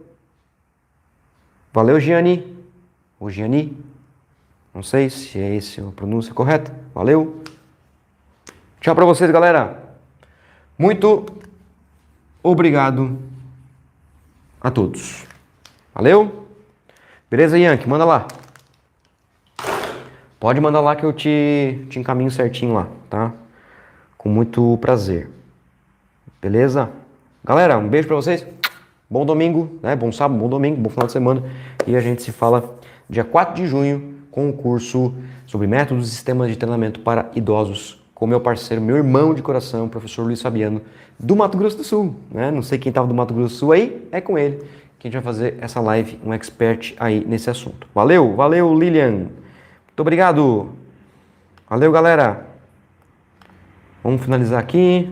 Valeu, Gianni. Ou Gianni. Não sei se é essa a pronúncia correta. Valeu. Tchau pra vocês, galera. Muito obrigado a todos. Valeu. Beleza, Yankee? Manda lá. Pode mandar lá que eu te encaminho certinho lá, tá? Com muito prazer. Beleza? Galera, um beijo pra vocês. Bom domingo, né? Bom sábado, bom domingo, bom final de semana. E a gente se fala dia 4 de junho com o curso sobre métodos e sistemas de treinamento para idosos com meu parceiro, meu irmão de coração, o professor Luiz Fabiano, do Mato Grosso do Sul, né? Não sei quem estava do Mato Grosso do Sul aí, é com ele que a gente vai fazer essa live, um expert aí nesse assunto. Valeu, Lilian. Muito obrigado. Valeu, galera. Vamos finalizar aqui.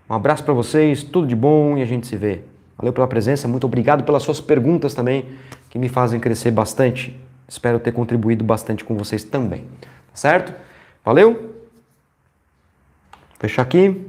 Um abraço para vocês, tudo de bom e a gente se vê. Valeu pela presença, muito obrigado pelas suas perguntas também, que me fazem crescer bastante. Espero ter contribuído bastante com vocês também. Certo? Valeu? Fechar aqui.